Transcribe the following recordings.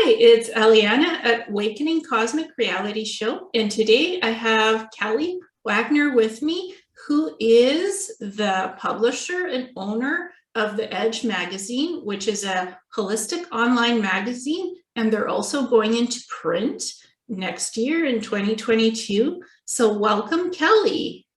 Hi, it's Ileana at Awakening Cosmic Reality Show, and today I have Kelly Wagner with me, who is the publisher and owner of The Edge magazine, which is a holistic online magazine, and they're also going into print next year in 2022. So welcome, Kelly.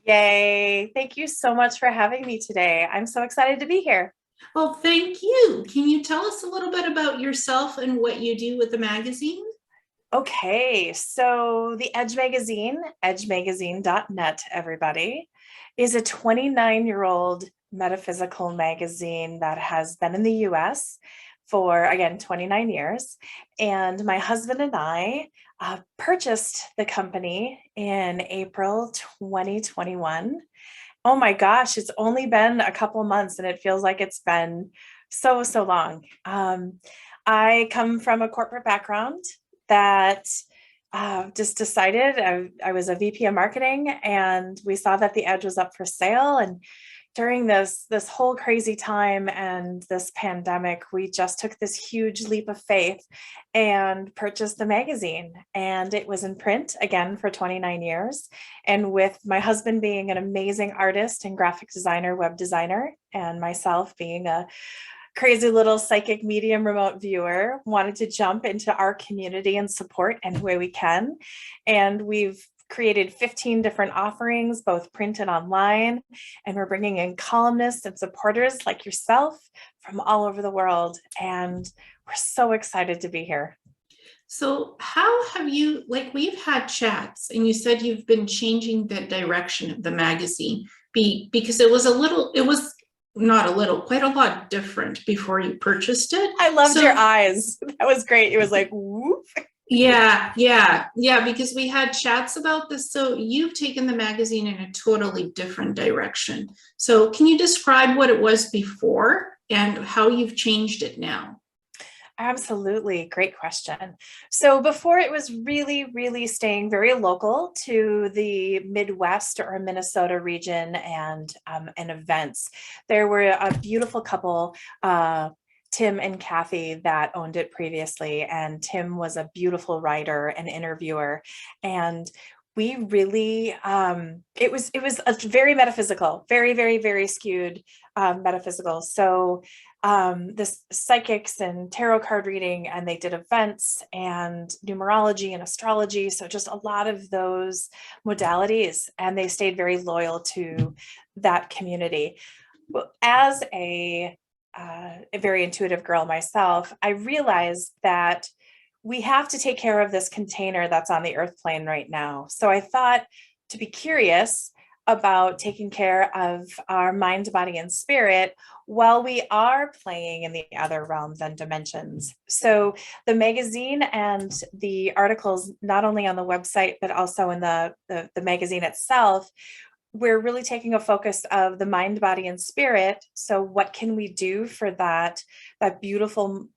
Yay. Thank you so much for having me today. I'm so excited to be here. Well, thank you. Can you tell us a little bit about yourself and what you do with the magazine? Okay, so the Edge magazine, edgemagazine.net, everybody, is a 29-year-old metaphysical magazine that has been in the US for, again, 29 years. And my husband and I purchased the company in April 2021. Oh my gosh, it's only been a couple months and it feels like it's been so long. I come from a corporate background that just decided I was a VP of marketing, and we saw that the Edge was up for sale. And during this whole crazy time and this pandemic, we just took this huge leap of faith and purchased the magazine. And it was in print again for 29 years. And with my husband being an amazing artist and graphic designer, web designer, and myself being a crazy little psychic medium remote viewer, wanted to jump into our community and support any way we can. And we've created 15 different offerings, both print and online. And we're bringing in columnists and supporters like yourself from all over the world. And we're so excited to be here. So how have you, like, we've had chats and you said you've been changing the direction of the magazine because it was quite a lot different before you purchased it. I loved your eyes. That was great. It was like, whoop. Yeah, because we had chats about this. So you've taken the magazine in a totally different direction. So can you describe what it was before and how you've changed it now? Absolutely. Great question. So before, it was really staying very local to the Midwest or Minnesota region and events. There were a beautiful couple, Tim and Kathy, that owned it previously. And Tim was a beautiful writer and interviewer. And we really, it was a very metaphysical, very skewed metaphysical. So this psychics and tarot card reading, and they did events and numerology and astrology. So just a lot of those modalities, and they stayed very loyal to that community. Well, as a very intuitive girl myself, I realized that we have to take care of this container that's on the earth plane right now. So I thought to be curious about taking care of our mind, body, and spirit while we are playing in the other realms and dimensions. So the magazine and the articles, not only on the website, but also in the magazine itself, we're really taking a focus of the mind, body, and spirit. So what can we do for that beautiful,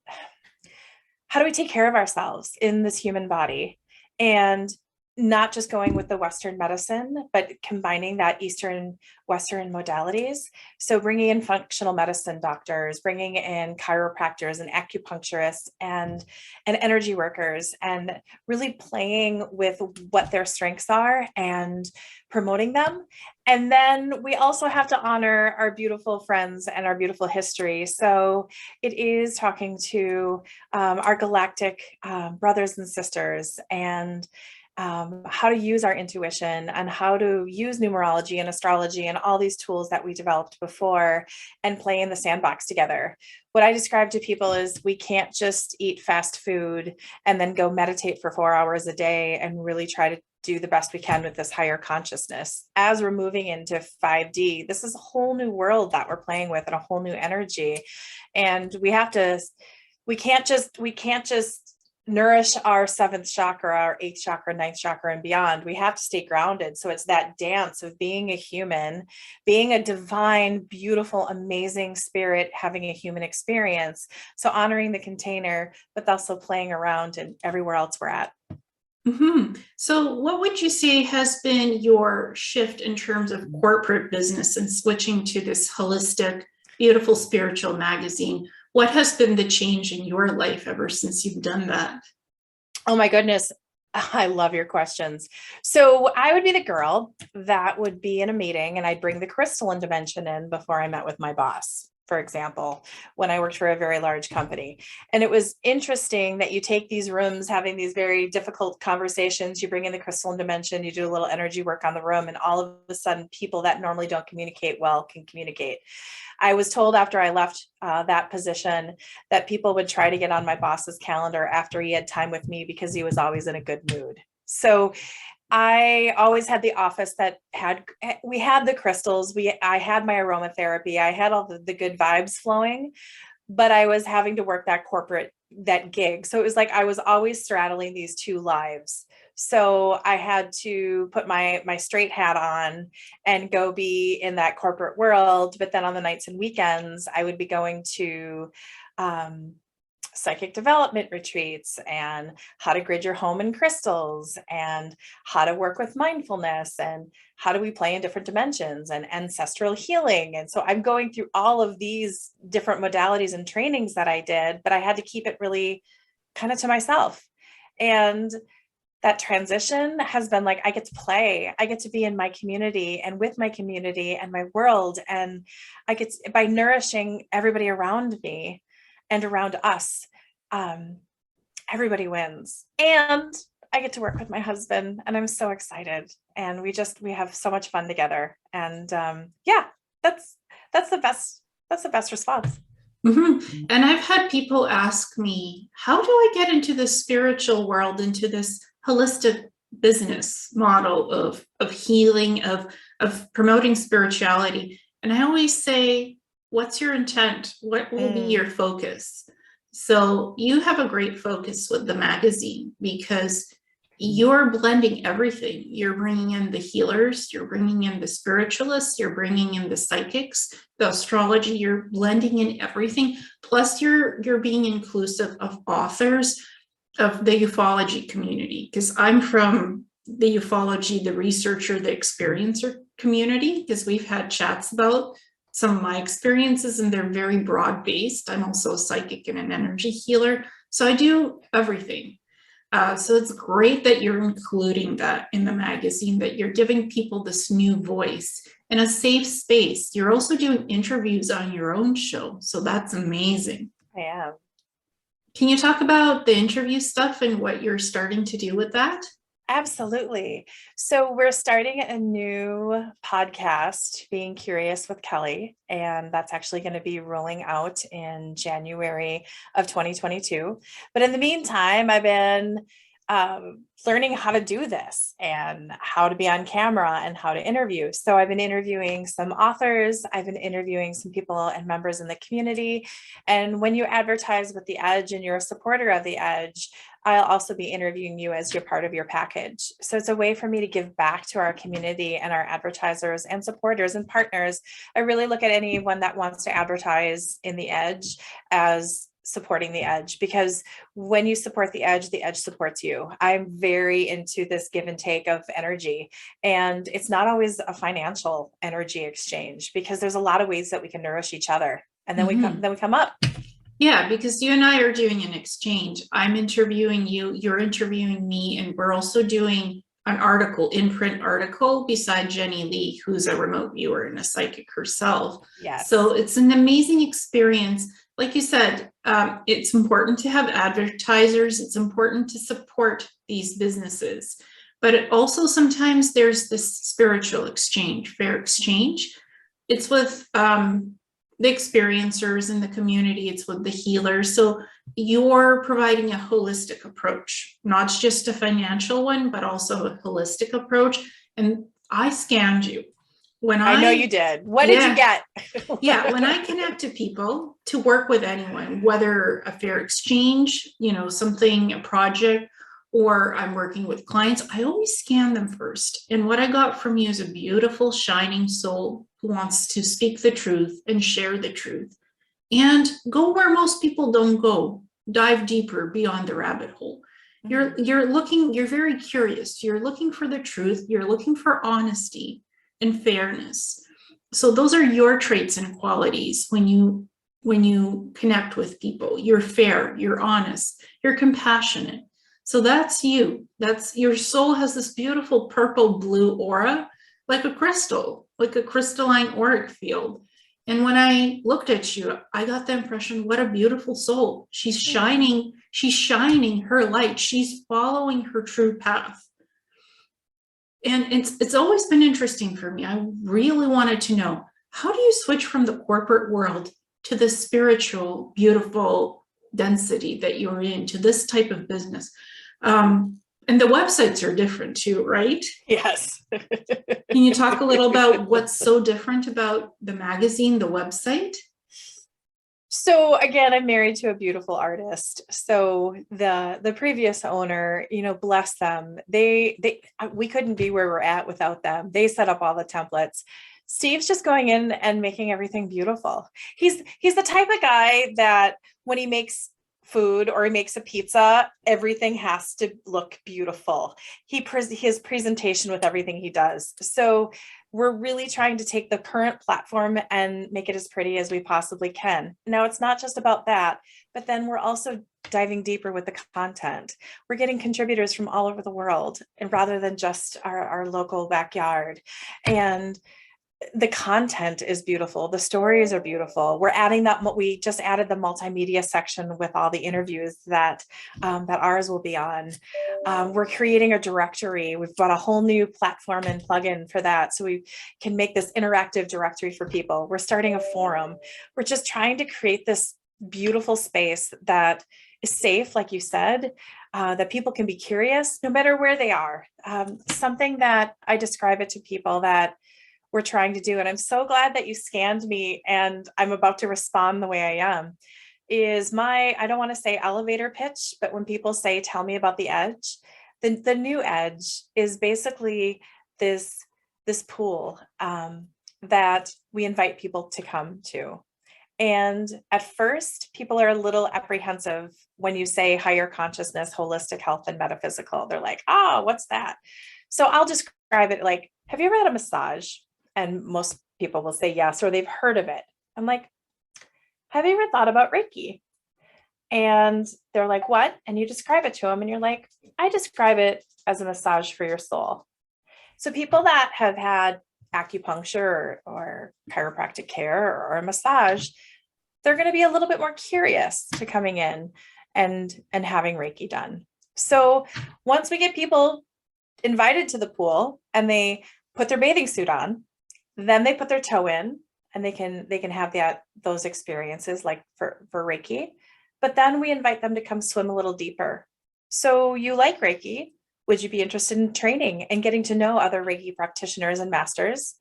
how do we take care of ourselves in this human body? And not just going with the Western medicine, but combining that Eastern, Western modalities. So bringing in functional medicine doctors, bringing in chiropractors and acupuncturists and energy workers, and really playing with what their strengths are and promoting them. And then we also have to honor our beautiful friends and our beautiful history. So it is talking to our galactic brothers and sisters, and how to use our intuition and how to use numerology and astrology and all these tools that we developed before and play in the sandbox together. What I describe to people is we can't just eat fast food and then go meditate for 4 hours a day and really try to do the best we can with this higher consciousness. As we're moving into 5D, this is a whole new world that we're playing with and a whole new energy. And we can't just nourish our 7th chakra, our 8th chakra, 9th chakra, and beyond. We have to stay grounded. So it's that dance of being a human, being a divine, beautiful, amazing spirit, having a human experience. So honoring the container, but also playing around and everywhere else we're at. Mm-hmm. So what would you say has been your shift in terms of corporate business and switching to this holistic, beautiful spiritual magazine? What has been the change in your life ever since you've done that? Oh my goodness. I love your questions. So I would be the girl that would be in a meeting and I'd bring the crystalline dimension in before I met with my boss, for example, when I worked for a very large company. And it was interesting that you take these rooms having these very difficult conversations, you bring in the crystalline dimension, you do a little energy work on the room, and all of a sudden people that normally don't communicate well can communicate. I was told after I left that position that people would try to get on my boss's calendar after he had time with me because he was always in a good mood. So I always had the office that we had the crystals, I had my aromatherapy, I had all the good vibes flowing, but I was having to work that gig. So it was like I was always straddling these two lives. So I had to put my straight hat on and go be in that corporate world. But then on the nights and weekends, I would be going to psychic development retreats and how to grid your home in crystals and how to work with mindfulness and how do we play in different dimensions and ancestral healing. And so I'm going through all of these different modalities and trainings that I did, but I had to keep it really kind of to myself. And that transition has been like, I get to play, I get to be in my community and with my community and my world. And I get to, by nourishing everybody around me and around us, everybody wins. And I get to work with my husband and I'm so excited. And we have so much fun together. And yeah, that's the best response. Mm-hmm. And I've had people ask me, how do I get into the spiritual world, into this holistic business model of healing, of promoting spirituality? And I always say, what's your intent? What will be your focus? So you have a great focus with the magazine because you're blending everything. You're bringing in the healers, you're bringing in the spiritualists, you're bringing in the psychics, the astrology, you're blending in everything. Plus you're being inclusive of authors of the ufology community, because I'm from the ufology, the researcher, the experiencer community, because we've had chats about some of my experiences and they're very broad based. I'm also a psychic and an energy healer. So I do everything. So it's great that you're including that in the magazine, that you're giving people this new voice in a safe space. You're also doing interviews on your own show. So that's amazing. I am. Can you talk about the interview stuff and what you're starting to do with that? Absolutely. So we're starting a new podcast, Being Curious with Kelly, and that's actually going to be rolling out in January of 2022. But in the meantime, I've been learning how to do this and how to be on camera and how to interview. So I've been interviewing some authors, I've been interviewing some people and members in the community. And when you advertise with The Edge and you're a supporter of The Edge, I'll also be interviewing you as you're part of your package. So it's a way for me to give back to our community and our advertisers and supporters and partners. I really look at anyone that wants to advertise in The Edge as supporting The Edge, because when you support The Edge supports you. I'm very into this give and take of energy, and it's not always a financial energy exchange, because there's a lot of ways that we can nourish each other, and then we come up. Yeah, because you and I are doing an exchange. I'm interviewing you, you're interviewing me, and we're also doing an article, in-print article, beside Jenny Lee, who's a remote viewer and a psychic herself. Yes. So it's an amazing experience. Like you said, it's important to have advertisers. It's important to support these businesses. But it also sometimes there's this spiritual exchange, fair exchange. It's with the experiencers in the community, it's with the healers. So you're providing a holistic approach, not just a financial one, but also a holistic approach. And I scammed you. When I know you did. What did you get? Yeah, when I connect to people to work with anyone, whether a fair exchange, something, a project, or I'm working with clients, I always scan them first. And what I got from you is a beautiful, shining soul who wants to speak the truth and share the truth and go where most people don't go, dive deeper beyond the rabbit hole. You're very curious. You're looking for the truth. You're looking for honesty and fairness. So those are your traits and qualities when you when you connect with people. You're fair, you're honest, you're compassionate. So that's you. That's your soul has this beautiful purple blue aura, like a crystal, like a crystalline auric field. And when I looked at you, I got the impression, what a beautiful soul. She's shining her light. She's following her true path. And it's always been interesting for me. I really wanted to know, how do you switch from the corporate world to the spiritual, beautiful density that you're in, to this type of business? And the websites are different too, right? Yes. Can you talk a little about what's so different about the magazine, the website? So again, I'm married to a beautiful artist. So the previous owner, bless them. We couldn't be where we're at without them. They set up all the templates. Steve's just going in and making everything beautiful. He's the type of guy that when he makes food or he makes a pizza, everything has to look beautiful. His presentation with everything he does. So we're really trying to take the current platform and make it as pretty as we possibly can. Now, it's not just about that, but then we're also diving deeper with the content. We're getting contributors from all over the world, and rather than just our local backyard. And the content is beautiful. The stories are beautiful. We're adding we just added the multimedia section with all the interviews that ours will be on. We're creating a directory. We've brought a whole new platform and plugin for that, so we can make this interactive directory for people. We're starting a forum. We're just trying to create this beautiful space that is safe, like you said, that people can be curious no matter where they are. Something that I describe it to people that we're trying to do, and I'm so glad that you scanned me and I'm about to respond the way I am, is I don't want to say elevator pitch, but when people say, tell me about the edge, the new edge is basically this pool that we invite people to come to. And at first, people are a little apprehensive when you say higher consciousness, holistic health, and metaphysical. They're like, oh, what's that? So I'll describe it like, have you ever had a massage? And most people will say yes, or they've heard of it. I'm like, have you ever thought about Reiki? And they're like, what? And you describe it to them and you're like, I describe it as a massage for your soul. So people that have had acupuncture or chiropractic care or a massage, they're going to be a little bit more curious to coming in and having Reiki done. So once we get people invited to the pool and they put their bathing suit on, then they put their toe in and they can have those experiences like for Reiki. But then we invite them to come swim a little deeper. So you like Reiki? Would you be interested in training and getting to know other Reiki practitioners and masters?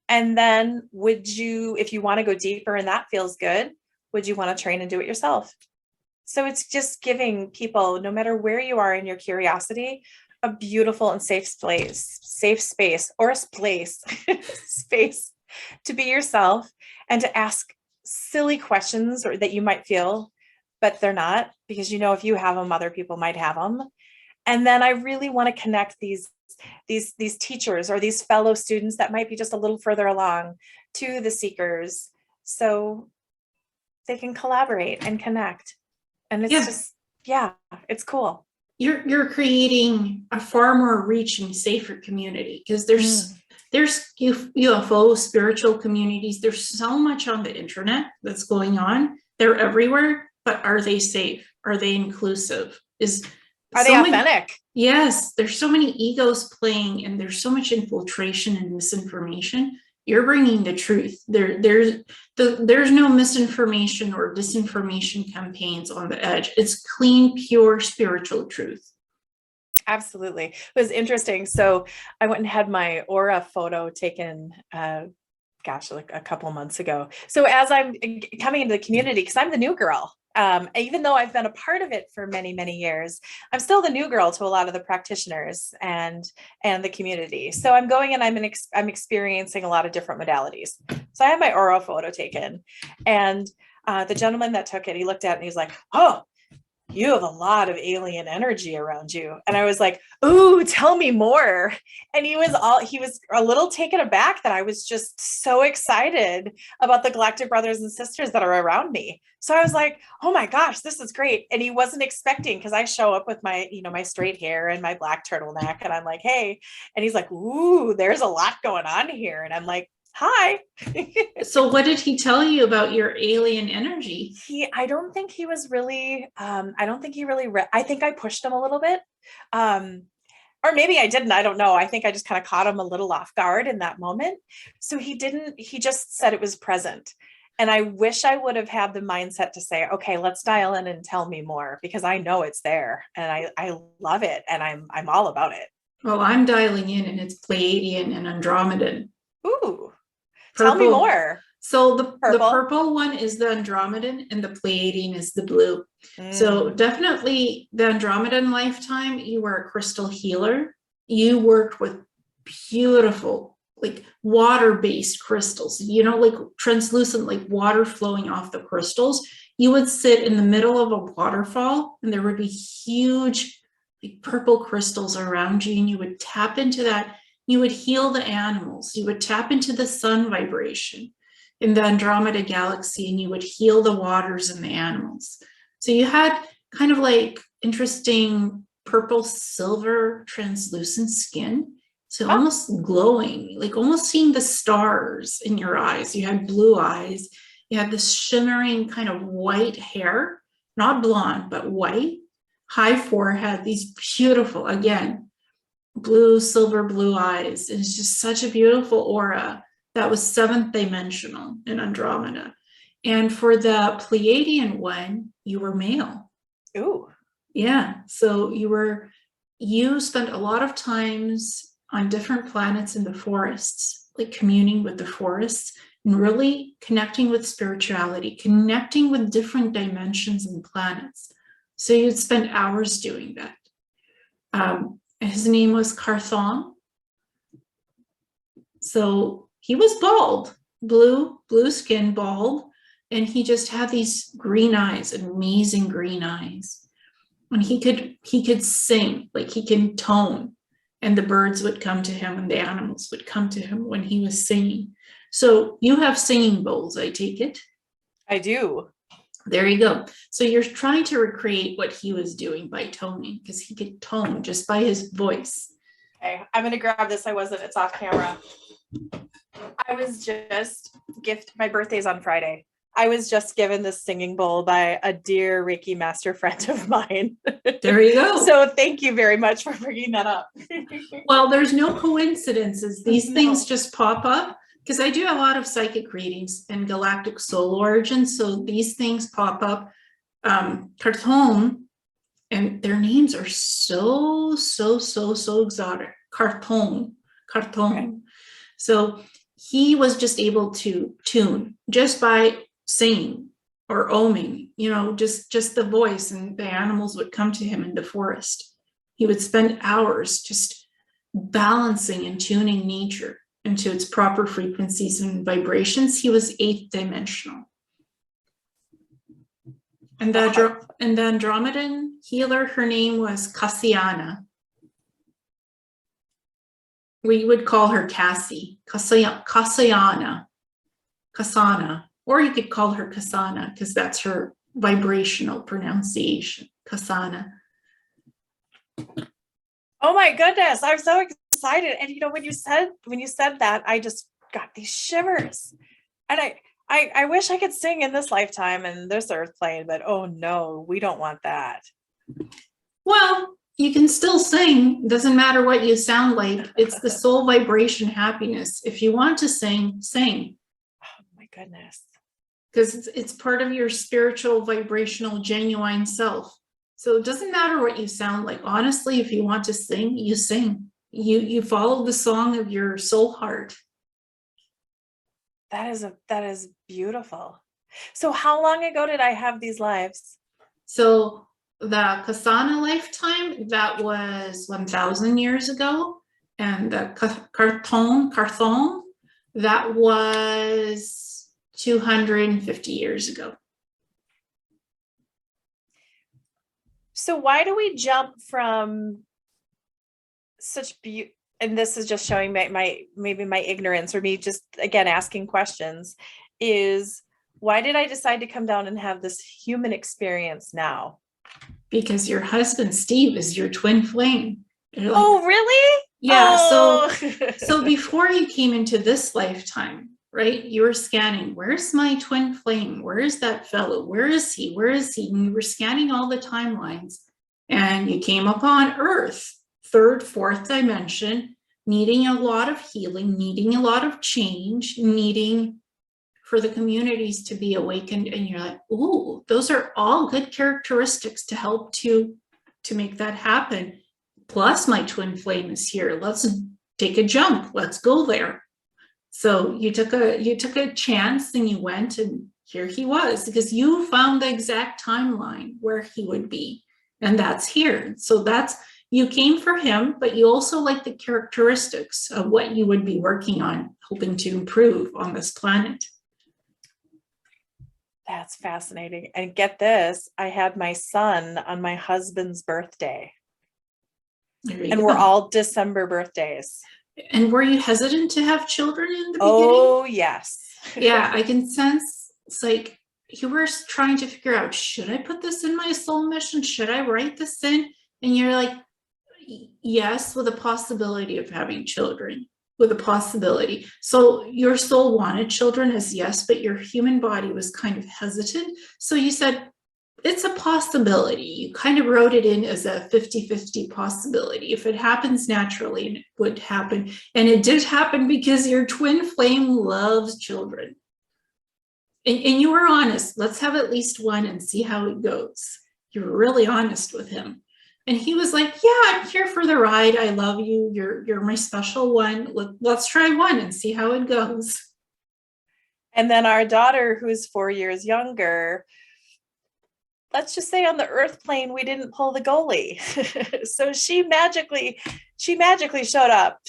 And then if you want to go deeper and that feels good, would you want to train and do it yourself? So it's just giving people, no matter where you are in your curiosity, a beautiful and safe space or a place, space to be yourself and to ask silly questions or that you might feel, but they're not, because if you have them, other people might have them. And then I really want to connect these teachers or these fellow students that might be just a little further along to the seekers, so they can collaborate and connect. And it's it's cool. You're creating a far more reaching, safer community, because there's UFO spiritual communities. There's so much on the internet that's going on. They're everywhere, but are they safe? Are they inclusive? Are they authentic? Yes, there's so many egos playing, and there's so much infiltration and misinformation. You're bringing the truth. There's no misinformation or disinformation campaigns on the edge. It's clean, pure spiritual truth. Absolutely. It was interesting. So I went and had my aura photo taken, like a couple of months ago. So as I'm coming into the community, because I'm the new girl, even though I've been a part of it for many, many years, I'm still the new girl to a lot of the practitioners and the community. So I'm going and I'm experiencing a lot of different modalities. So I had my aura photo taken, and the gentleman that took it, he looked at it and he's like, oh, you have a lot of alien energy around you. And I was like, ooh, tell me more. And he was a little taken aback that I was just so excited about the galactic brothers and sisters that are around me. So I was like, oh my gosh, this is great. And he wasn't expecting, because I show up with my, my straight hair and my black turtleneck. And I'm like, hey, and he's like, ooh, there's a lot going on here. And I'm like, hi. So what did he tell you about your alien energy? I don't think he was really, I don't think he really, I think I pushed him a little bit. Or maybe I didn't, I don't know. I think I just kind of caught him a little off guard in that moment. So he just said it was present. And I wish I would have had the mindset to say, okay, let's dial in and tell me more, because I know it's there and I love it. And I'm all about it. Well, I'm dialing in, and it's Pleiadian and Andromedan. Ooh, Purple. tell me more. So the purple one is the Andromedan and the Pleiadian is the blue. So definitely the Andromedan lifetime, you were a crystal healer. You worked with beautiful, like water-based crystals, like translucent, like water flowing off the crystals. You would sit in the middle of a waterfall and there would be huge, like purple crystals around you, and you would tap into that. You would heal the animals. You would tap into the sun vibration in the Andromeda galaxy, and you would heal the waters and the animals. So you had kind of like interesting purple silver translucent skin. So almost glowing, like almost seeing the stars in your eyes. You had blue eyes. You had this shimmering kind of white hair, not blonde, but white, high forehead, these beautiful, again, blue, silver, blue eyes. It's just such a beautiful aura that was seventh dimensional in Andromeda. And for the Pleiadian one, you were male. Ooh. Yeah. So you spent a lot of times on different planets in the forests, like communing with the forests and really connecting with spirituality, connecting with different dimensions and planets. So you'd spend hours doing that. His name was Carthon. So he was bald, blue skin, bald, and he just had these green eyes, amazing green eyes. And he could sing, like he can tone, and the birds would come to him and the animals would come to him when he was singing. So you have singing bowls, I take it? I do. There you go. So you're trying to recreate what he was doing by toning, because he could tone just by his voice. Okay, I'm going to grab this. It's off camera. I was just my birthday's on Friday. I was just given this singing bowl by a dear Reiki master friend of mine. There you go. So thank you very much for bringing that up. Well, there's no coincidences. These things just pop up, because I do a lot of psychic readings and galactic soul origin. So these things pop up. Carton, and their names are so exotic. Carton. Okay. So he was just able to tune just by singing or oming, just the voice, and the animals would come to him in the forest. He would spend hours just balancing and tuning nature into its proper frequencies and vibrations. He was 8th dimensional. And the Andromedan healer, her name was Cassiana. We would call her Cassie, Cassiana, or you could call her Kasana, because that's her vibrational pronunciation, Kasana. Oh my goodness, I'm so excited. And when you said that, I just got these shivers. And I wish I could sing in this lifetime and this earth plane, but oh no, we don't want that. Well, you can still sing. Doesn't matter what you sound like. It's the soul vibration happiness. If you want to sing, sing. Oh my goodness. Because it's part of your spiritual, vibrational, genuine self. So it doesn't matter what you sound like. Honestly, if you want to sing, you sing. You follow the song of your soul heart. That is beautiful. So how long ago did I have these lives? So the Kasana lifetime, that was 1,000 years ago. And the Carthon, that was 250 years ago. So why do we jump from such beauty? And this is just showing maybe my ignorance, or me just again asking questions, is why did I decide to come down and have this human experience now? Because your husband, Steve, is your twin flame. You're like, Oh, really? yeah. Oh. So before you came into this lifetime, right, you were scanning, where's my twin flame? Where is that fellow? Where is he? Where is he? And you were scanning all the timelines, and you came upon Earth, third, fourth dimension, needing a lot of healing, needing a lot of change, needing for the communities to be awakened. And you're like, ooh, those are all good characteristics to help to make that happen. Plus my twin flame is here. Let's take a jump. Let's go there. So you took a chance, and you went, and here he was, because you found the exact timeline where he would be. And that's here. So that's, you came for him, but you also like the characteristics of what you would be working on, hoping to improve on this planet. That's fascinating. And get this, I had my son on my husband's birthday. And we're all December birthdays. And were you hesitant to have children in the beginning? Oh, yes. Yeah, I can sense it's like you were trying to figure out, should I put this in my soul mission? Should I write this in? And you're like, yes, with a possibility of having children, with a possibility. So your soul wanted children as yes, but your human body was kind of hesitant. So you said, it's a possibility. You kind of wrote it in as a 50-50 possibility. If it happens naturally, and it would happen. And it did happen because your twin flame loves children. And you were honest. Let's have at least one and see how it goes. You were really honest with him. And he was like, yeah, I'm here for the ride. I love you. You're my special one. Let's try one and see how it goes. And then our daughter, who's 4 years younger, let's just say on the earth plane, we didn't pull the goalie. So she magically showed up.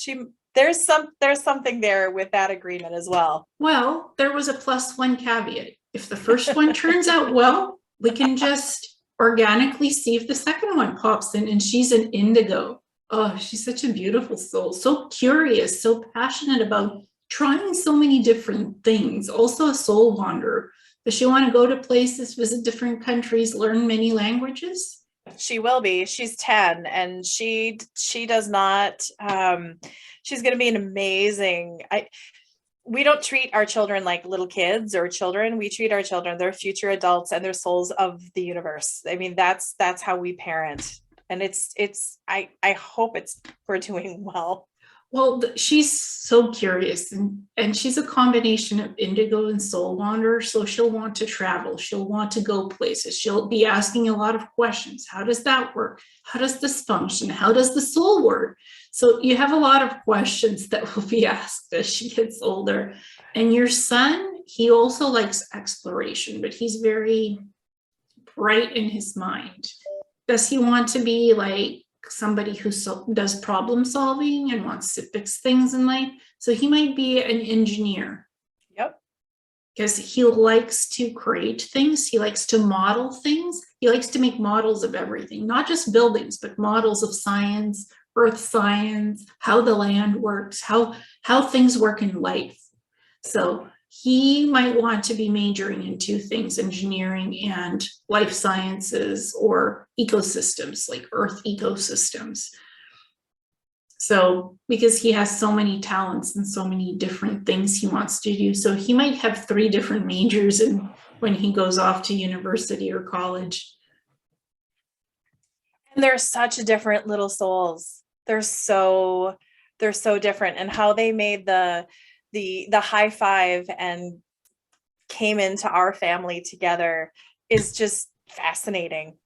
There's something there with that agreement as well. Well, there was a +1 caveat. If the first one turns out well, we can just organically see if the second one pops in. And she's an indigo. Oh, she's such a beautiful soul. So curious, so passionate about trying so many different things. Also a soul wanderer. Does she want to go to places, visit different countries, learn many languages? She will be. She's 10, and she does not. She's going to be an amazing. We don't treat our children like little kids or children. We treat our children, they're future adults, and they're souls of the universe. I mean, that's how we parent, and I hope we're doing well. Well, she's so curious, and she's a combination of indigo and soul wanderer. So she'll want to travel. She'll want to go places. She'll be asking a lot of questions. How does that work? How does this function? How does the soul work? So you have a lot of questions that will be asked as she gets older. And your son, he also likes exploration, but he's very bright in his mind. Does he want to be like somebody who does problem solving and wants to fix things in life? So he might be an engineer. Yep. Because he likes to create things. He likes to model things. He likes to make models of everything, not just buildings, but models of science, earth science, how the land works, how things work in life. So he might want to be majoring in two things, engineering and life sciences, or ecosystems, like earth ecosystems. So because he has so many talents and so many different things he wants to do, so he might have 3 different majors when he goes off to university or college. And they're such different little souls. They're so different, and how they made the high five and came into our family together is just fascinating.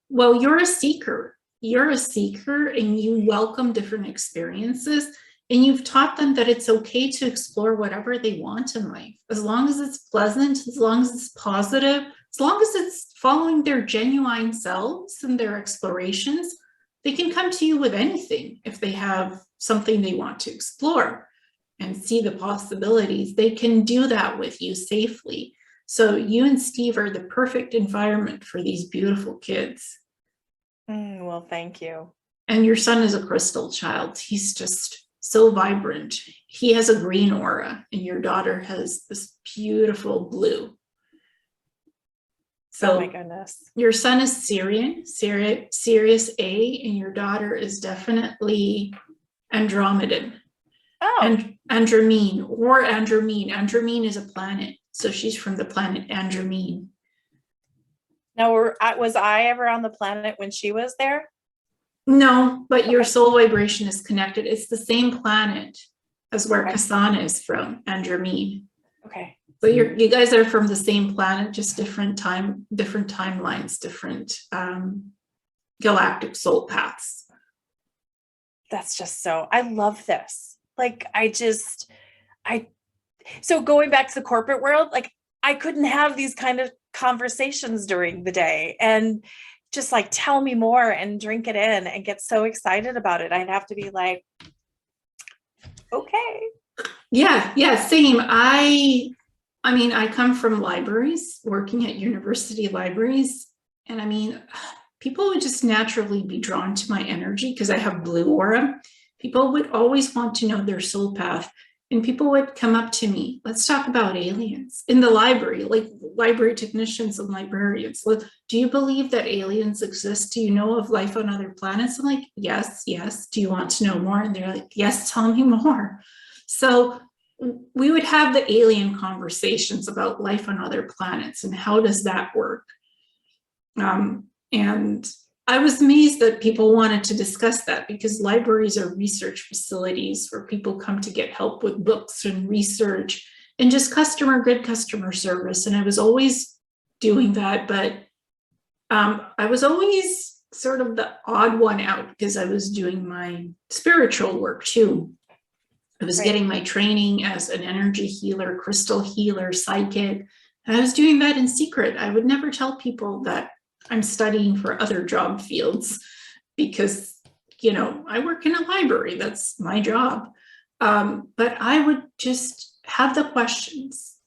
Well, you're a seeker, and you welcome different experiences, and you've taught them that it's okay to explore whatever they want in life, as long as it's pleasant, as long as it's positive, as long as it's following their genuine selves and their explorations. They can come to you with anything if they have something they want to explore and see the possibilities. They can do that with you safely. So you and Steve are the perfect environment for these beautiful kids. Well, thank you. And your son is a crystal child. He's just so vibrant. He has a green aura, and your daughter has this beautiful blue. Oh my So goodness. your son is Syrian, Sirius A, and your daughter is definitely Andromedan. Oh, And Andromede or Andromede. Andromede is a planet. So she's from the planet Andromede. now was I ever on the planet when she was there? No, but your Okay. soul vibration is connected. It's the same planet as where Okay. Kasana is from, Andromede. Okay. So you guys are from the same planet, just different timelines, different galactic soul paths. That's just so, I love this. Like, so going back to the corporate world, like I couldn't have these kind of conversations during the day and just like tell me more and drink it in and get so excited about it. I'd have to be like, okay. Yeah, same. I mean, I come from libraries, working at university libraries, and I mean, people would just naturally be drawn to my energy because I have blue aura. People would always want to know their soul path, and people would come up to me, let's talk about aliens in the library, like library technicians and librarians. Do you believe that aliens exist? Do you know of life on other planets? I'm like, yes. Do you want to know more? And they're like, yes, tell me more. So we would have the alien conversations about life on other planets and how does that work. And I was amazed that people wanted to discuss that because libraries are research facilities where people come to get help with books and research and just good customer service. And I was always doing that, but I was always sort of the odd one out because I was doing my spiritual work too. I was getting my training as an energy healer, crystal healer, psychic, and I was doing that in secret. I would never tell people that I'm studying for other job fields because, I work in a library. That's my job. But I would just have the questions.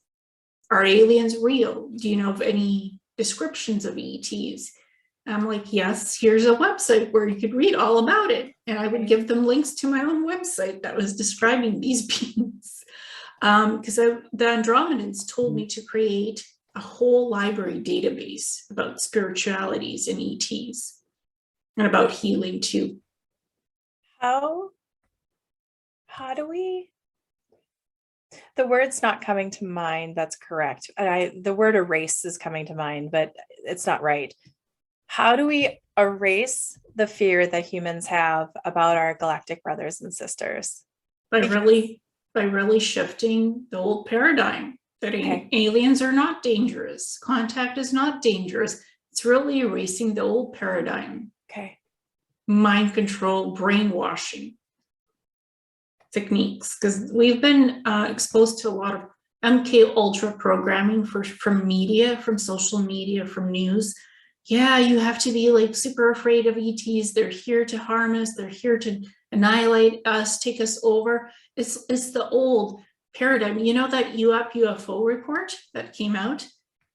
Are aliens real? Do you know of any descriptions of ETs? I'm like, yes, here's a website where you could read all about it. And I would give them links to my own website that was describing these beings. Because the Andromedans told me to create a whole library database about spiritualities and ETs and about healing too. How do we, the word's not coming to mind. That's correct. The word erase is coming to mind, but it's not right. How do we erase the fear that humans have about our galactic brothers and sisters? By really shifting the old paradigm that aliens are not dangerous. Contact is not dangerous. It's really erasing the old paradigm. Okay. Mind control, brainwashing techniques, because we've been exposed to a lot of MK Ultra programming from media, from social media, from news. Yeah, you have to be like super afraid of ETs. They're here to harm us. They're here to annihilate us, take us over. It's the old paradigm. You know that UFO report that came out?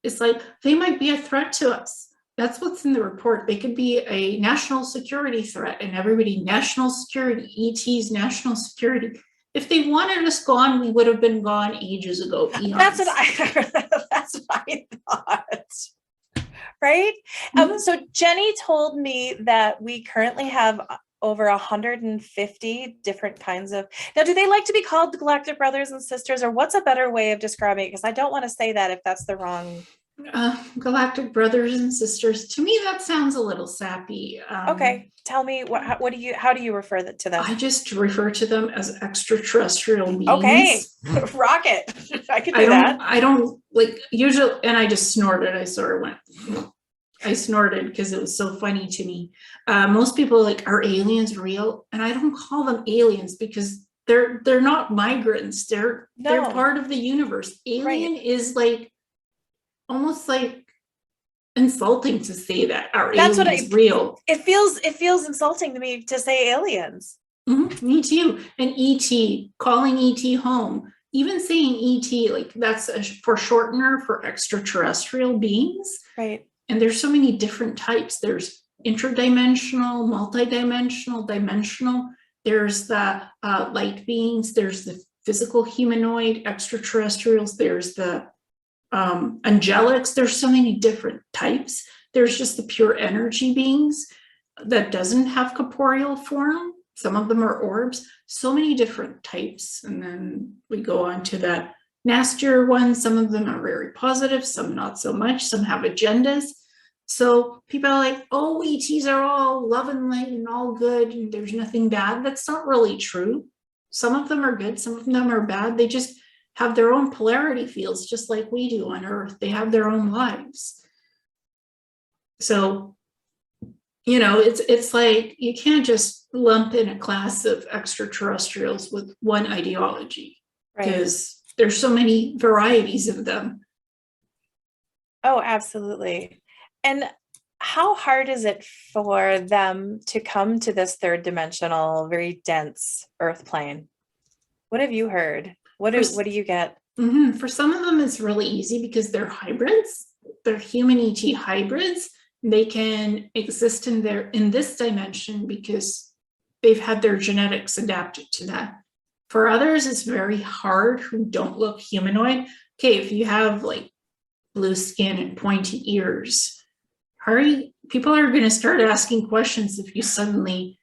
It's like they might be a threat to us. That's what's in the report. They could be a national security threat, and everybody, national security, ETs, national security. If they wanted us gone, we would have been gone ages ago. That's what I thought. Right? Mm-hmm. So Jenny told me that we currently have over 150 different kinds of, now do they like to be called the Galactic Brothers and Sisters, or what's a better way of describing it? Because I don't want to say that if that's the wrong. Galactic Brothers and Sisters, to me that sounds a little sappy. Okay, tell me how do you refer to them? I just refer to them as extraterrestrial beings. Okay, rock it. I can do that. I don't like usually, and I just snorted. I sort of went, I snorted because it was so funny to me. Most people are like, are aliens real? And I don't call them aliens because they're not migrants. They're part of the universe. Alien is like almost like insulting to say that our aliens real. It feels insulting to me to say aliens. Mm-hmm, me too. And ET, calling ET home, even saying ET, like that's a foreshortener for extraterrestrial beings. Right. And there's so many different types. There's interdimensional, multidimensional, dimensional. There's the light beings, there's the physical humanoid, extraterrestrials, there's the angelics. There's so many different types. There's just the pure energy beings that doesn't have corporeal form. Some of them are orbs, so many different types. And then we go on to that nastier ones. Some of them are very positive, some not so much, some have agendas. So people are like, oh, ETs are all love and light and all good and there's nothing bad. That's not really true. Some of them are good, some of them are bad. They just have their own polarity fields, just like we do on Earth. They have their own lives. So, you know, it's like you can't just lump in a class of extraterrestrials with one ideology, because there's so many varieties of them. Oh, absolutely. And how hard is it for them to come to this third dimensional, very dense Earth plane? What have you heard? What do you get? For some of them, it's really easy because they're hybrids. They're human ET hybrids. They can exist in this dimension because they've had their genetics adapted to that. For others, it's very hard who don't look humanoid. Okay, if you have like blue skin and pointy ears, people are going to start asking questions if you suddenly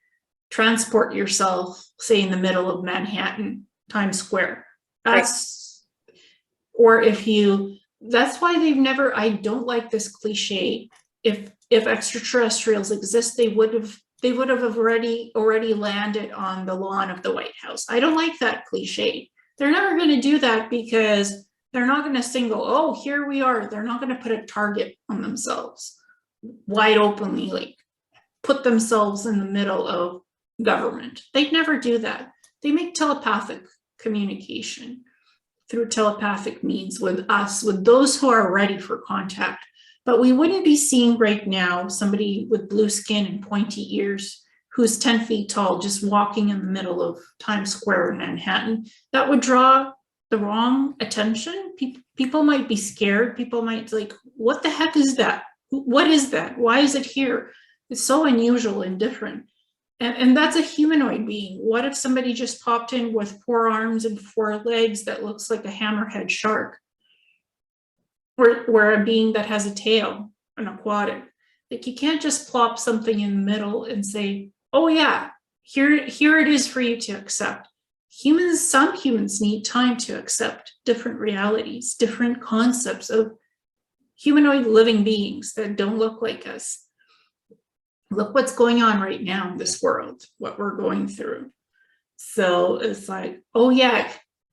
transport yourself, say, in the middle of Manhattan, Times Square. That's why they've never, I don't like this cliche. If extraterrestrials exist, they would have already landed on the lawn of the White House. I don't like that cliche. They're never going to do that because they're not going to single, oh, here we are. They're not going to put a target on themselves wide openly, like put themselves in the middle of government. They'd never do that. They make telepathic communication through telepathic means with us, with those who are ready for contact. But we wouldn't be seeing right now somebody with blue skin and pointy ears who's 10 feet tall just walking in the middle of Times Square in Manhattan. That would draw the wrong attention. People might be scared. People might like, what the heck is that? What is that? Why is it here? It's so unusual and different. And that's a humanoid being. What if somebody just popped in with 4 arms and 4 legs that looks like a hammerhead shark? Or a being that has a tail, an aquatic. Like, you can't just plop something in the middle and say, oh yeah, here it is for you to accept. Some humans need time to accept different realities, different concepts of humanoid living beings that don't look like us. Look what's going on right now in this world, what we're going through. So it's like, oh yeah,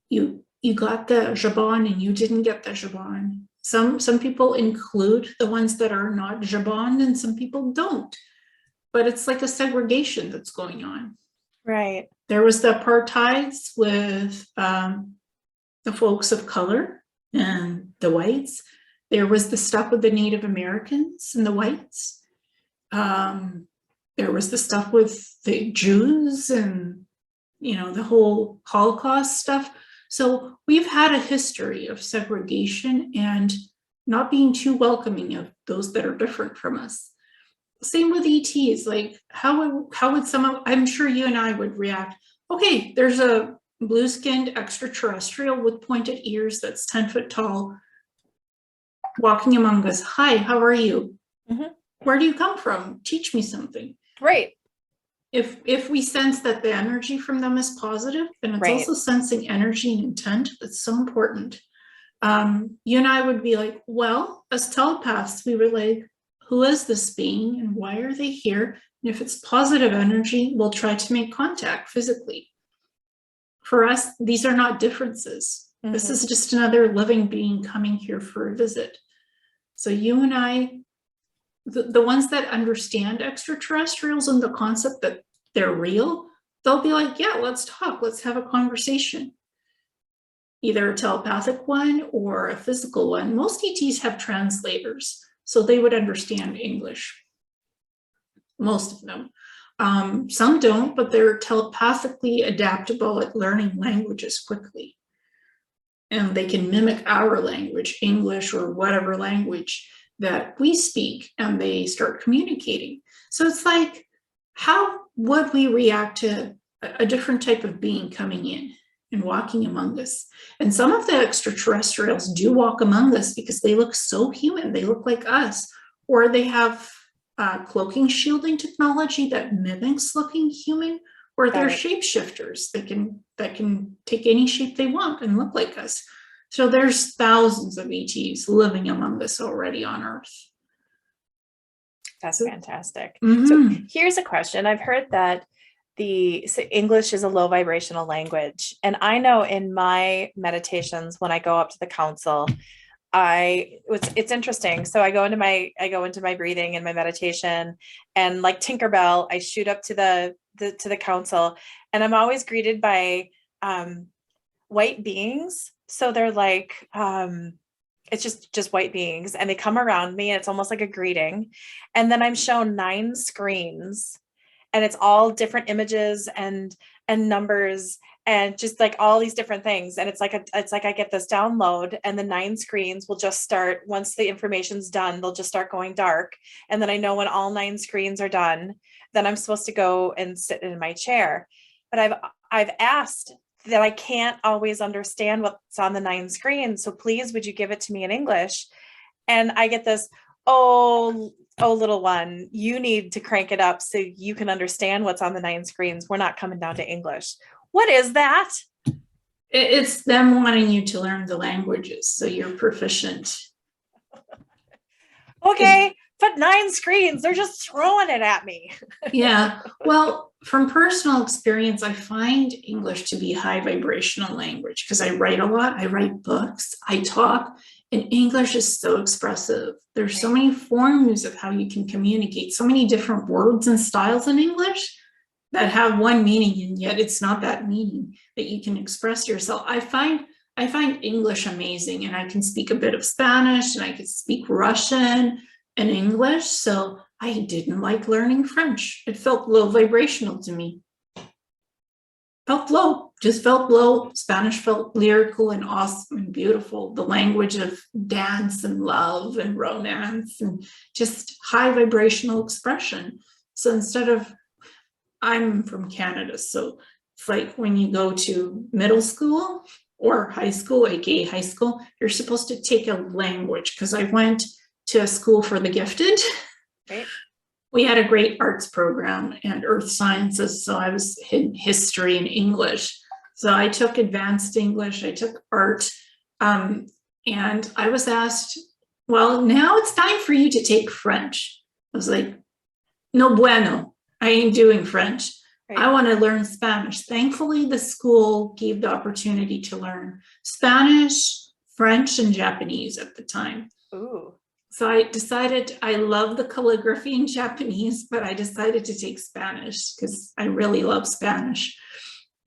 you got the jabon and you didn't get the jabon. Some people include the ones that are not jabon and some people don't. But it's like a segregation that's going on. Right. There was the apartheids with the folks of color and the whites. There was the stuff with the Native Americans and the whites. There was the stuff with the Jews and, you know, the whole Holocaust stuff. So we've had a history of segregation and not being too welcoming of those that are different from us. Same with ETs. Like, how would I'm sure you and I would react. Okay, there's a blue-skinned extraterrestrial with pointed ears that's 10 foot tall walking among us. Hi, how are you? Mm-hmm. Where do you come from? Teach me something. Right. If we sense that the energy from them is positive, and it's also sensing energy and intent, that's so important. You and I would be like, well, as telepaths, we were like, who is this being and why are they here? And if it's positive energy, we'll try to make contact physically. For us, these are not differences. Mm-hmm. This is just another living being coming here for a visit. So you and I, the ones that understand extraterrestrials and the concept that they're real, they'll be like, yeah, let's talk, let's have a conversation. Either a telepathic one or a physical one. Most ETs have translators, so they would understand English. Most of them. Some don't, but they're telepathically adaptable at learning languages quickly. And they can mimic our language, English or whatever language. that we speak, and they start communicating. So it's like, how would we react to a different type of being coming in and walking among us? And some of the extraterrestrials do walk among us because they look so human. They look like us, or they have cloaking shielding technology that mimics looking human, or they're shapeshifters that can take any shape they want and look like us. So there's thousands of ETs living among us already on Earth. That's fantastic. So here's a question. I've heard that English is a low vibrational language. And I know in my meditations, when I go up to the council, it's interesting. So I go into my breathing and my meditation, and like Tinkerbell, I shoot up to the council, and I'm always greeted by white beings. So they're like, it's just white beings, and they come around me, and it's almost like a greeting. And then I'm shown 9 screens, and it's all different images and numbers and just like all these different things. And it's like I get this download, and the 9 screens will just start, once the information's done, they'll just start going dark. And then I know when all 9 screens are done, then I'm supposed to go and sit in my chair. But I've asked that I can't always understand what's on the 9 screens. So please, would you give it to me in English? And I get this, oh, little one, you need to crank it up so you can understand what's on the 9 screens. We're not coming down to English. What is that? It's them wanting you to learn the languages so you're proficient. Okay, but 9 screens, they're just throwing it at me. Yeah, well, from personal experience, I find English to be high vibrational language because I write a lot, I write books, I talk, and English is so expressive. There's so many forms of how you can communicate, so many different words and styles in English that have one meaning, and yet it's not that meaning that you can express yourself. I find English amazing, and I can speak a bit of Spanish, and I can speak Russian and English. So I didn't like learning French. It felt low vibrational to me. Felt low, just felt low. Spanish felt lyrical and awesome and beautiful. The language of dance and love and romance and just high vibrational expression. So instead of, I'm from Canada, so it's like when you go to middle school or high school, aka high school, you're supposed to take a language, because I went to a school for the gifted. Right. We had a great arts program and earth sciences, so I was in history and English. So I took advanced English, I took art, and I was asked, well, now it's time for you to take French. I was like, no bueno, I ain't doing French. Right. I want to learn Spanish. Thankfully, the school gave the opportunity to learn Spanish, French, and Japanese at the time. Ooh. So I decided, I love the calligraphy in Japanese, but I decided to take Spanish because I really love Spanish.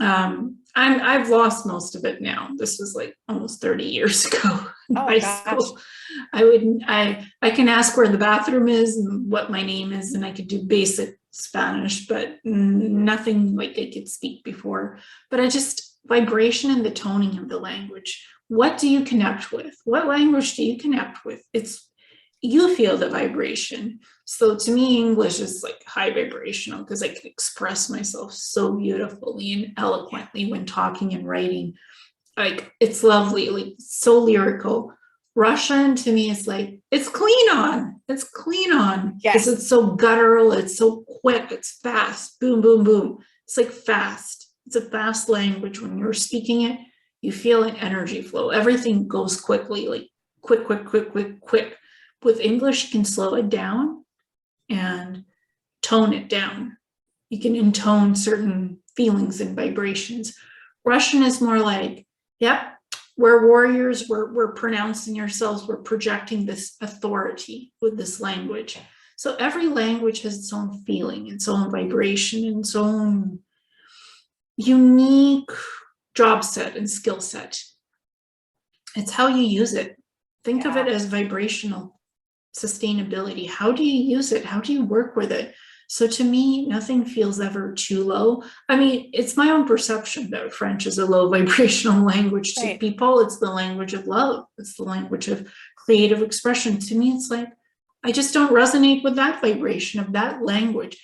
I've lost most of it now. This was like almost 30 years ago in high school. I can ask where the bathroom is and what my name is, and I could do basic Spanish, but nothing like I could speak before. But vibration and the toning of the language. What do you connect with? What language do you connect with? You feel the vibration. So to me, English is like high vibrational because I can express myself so beautifully and eloquently when talking and writing. Like, it's lovely, like so lyrical. Russian to me is like, it's clean on. It's clean on. Yes. Because it's so guttural, it's so quick, it's fast, boom, boom, boom. It's like fast. It's a fast language. When you're speaking it, you feel an energy flow. Everything goes quickly, like quick, quick, quick, quick, quick. With English, you can slow it down and tone it down. You can intone certain feelings and vibrations. Russian is more like, yep, we're warriors, we're pronouncing ourselves, we're projecting this authority with this language. So every language has its own feeling, its own vibration, and its own unique job set and skill set. It's how you use it. Think of it as vibrational sustainability. How do you use it? How do you work with it? So to me, nothing feels ever too low. I mean, it's my own perception that French is a low vibrational language to people. It's the language of love. It's the language of creative expression. To me, it's like, I just don't resonate with that vibration of that language.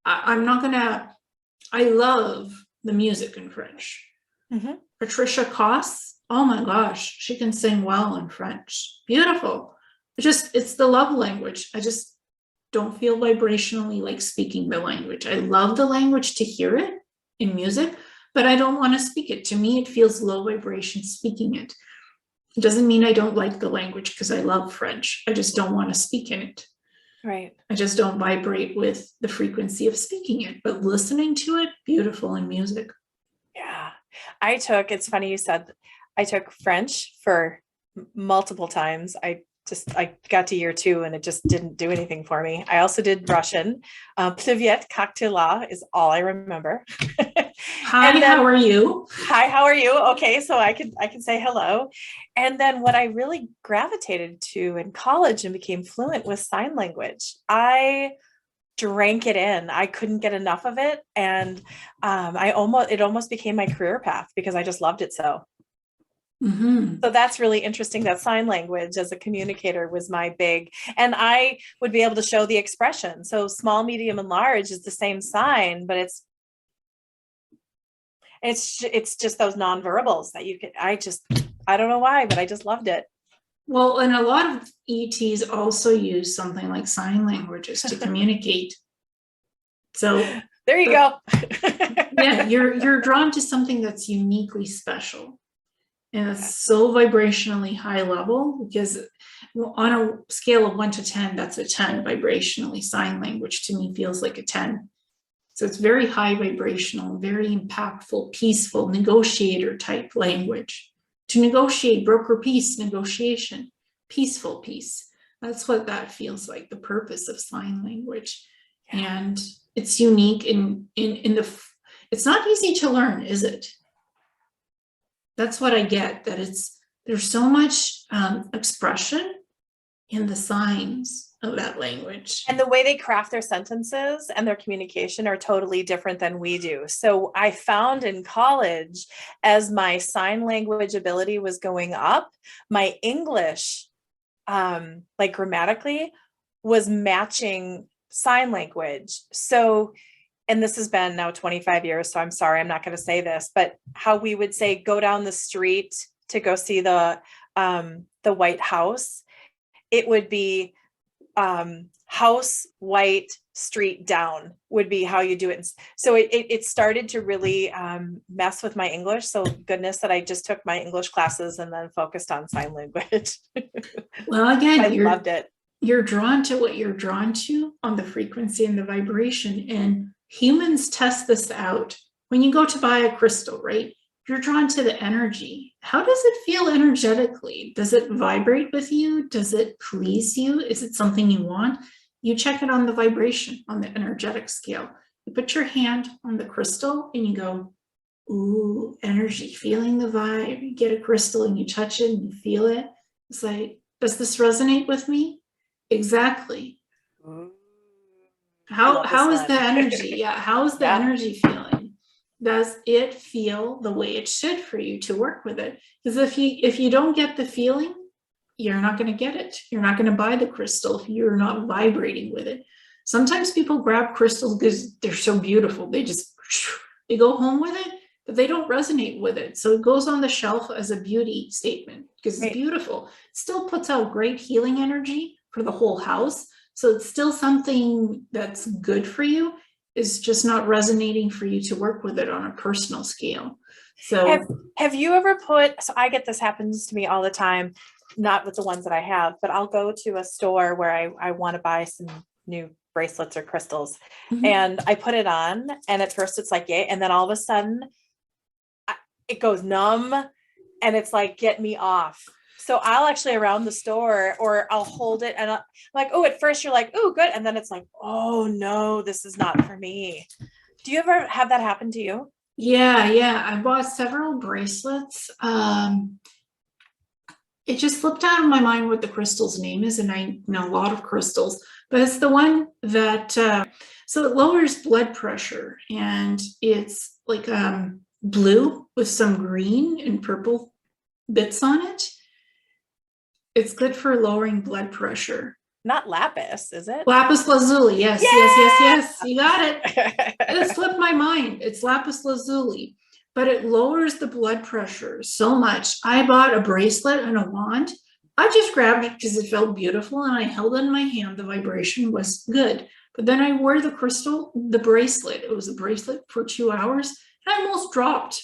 I'm not gonna, I love the music in French. Mhm. Patricia Koss, oh my gosh, she can sing well in French. Beautiful. It's the love language. I just don't feel vibrationally like speaking the language. I love the language to hear it in music, but I don't want to speak it. To me, it feels low vibration speaking it. It doesn't mean I don't like the language because I love French. I just don't want to speak in it. Right. I just don't vibrate with the frequency of speaking it, but listening to it, beautiful in music. Yeah. It's funny you said, I took French for multiple times. I got to year 2 and it just didn't do anything for me. I also did Russian. Plivyet Kaktyla is all I remember. Hi, And then, how are you? hi, how are you? Okay, so I can say hello. And then what I really gravitated to in college and became fluent was sign language. I drank it in. I couldn't get enough of it. And it almost became my career path because I just loved it so. Mm-hmm. So that's really interesting that sign language as a communicator was my big, and I would be able to show the expression. So small, medium, and large is the same sign, but it's just those nonverbals that you can, I don't know why, but I just loved it. Well, and a lot of ETs also use something like sign languages to communicate. So there you go. yeah, you're drawn to something that's uniquely special. And it's so vibrationally high level because on a scale of 1 to 10, that's a 10 vibrationally. Sign language to me feels like a 10. So it's very high vibrational, very impactful, peaceful, negotiator type language. To negotiate, broker peace, negotiation, peaceful peace. That's what that feels like, the purpose of sign language. And it's unique it's not easy to learn, is it? That's what I get, that there's so much expression in the signs of that language. And the way they craft their sentences and their communication are totally different than we do. So I found in college, as my sign language ability was going up, my English, like grammatically, was matching sign language. So, and this has been now 25 years, so I'm sorry, I'm not going to say this, but how we would say, go down the street to go see the White House, it would be house, white, street, down would be how you do it. So it started to really mess with my English. So goodness that I just took my English classes and then focused on sign language. Well, again, I loved it. You're drawn to what you're drawn to on the frequency and the vibration. And humans test this out. When you go to buy a crystal, right? You're drawn to the energy. How does it feel energetically? Does it vibrate with you? Does it please you? Is it something you want? You check it on the vibration, on the energetic scale. You put your hand on the crystal and you go, ooh, energy, feeling the vibe. You get a crystal and you touch it and you feel it. It's like, does this resonate with me? Exactly. How is the energy? Yeah, how is the energy feeling? Does it feel the way it should for you to work with it? Because if you don't get the feeling, you're not going to get it. You're not going to buy the crystal if you're not vibrating with it. Sometimes people grab crystals because they're so beautiful. They go home with it, but they don't resonate with it. So it goes on the shelf as a beauty statement because it's beautiful. It still puts out great healing energy for the whole house. So it's still something that's good for you. It's just not resonating for you to work with it on a personal scale. So have you ever so I get this happens to me all the time, not with the ones that I have, but I'll go to a store where I want to buy some new bracelets or crystals, and I put it on, and at first it's like, yay. And then all of a sudden it goes numb and it's like, get me off. So I'll actually around the store, or I'll hold it and I'm like, oh, at first you're like, oh, good. And then it's like, oh no, this is not for me. Do you ever have that happen to you? Yeah. I bought several bracelets. It just slipped out of my mind what the crystal's name is, and I know a lot of crystals, but it's the one that, so it lowers blood pressure, and it's like blue with some green and purple bits on it. It's good for lowering blood pressure. Not lapis, is it? Lapis lazuli. Yes, Yeah! yes, yes, yes. You got it. It slipped my mind. It's lapis lazuli, but it lowers the blood pressure so much. I bought a bracelet and a wand. I just grabbed it because it felt beautiful and I held it in my hand. The vibration was good. But then I wore the crystal, the bracelet. It was a bracelet for 2 hours. And I almost dropped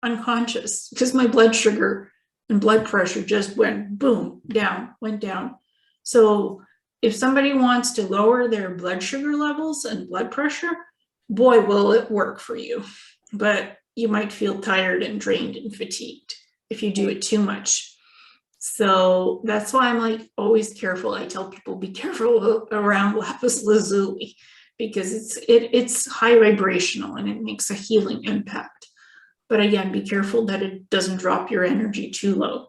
unconscious because my blood sugar and blood pressure just went boom, down, went down. So if somebody wants to lower their blood sugar levels and blood pressure, boy, will it work for you. But you might feel tired and drained and fatigued if you do it too much. So that's why I'm like always careful. I tell people be careful around lapis lazuli because it's high vibrational and it makes a healing impact. But again, be careful that it doesn't drop your energy too low.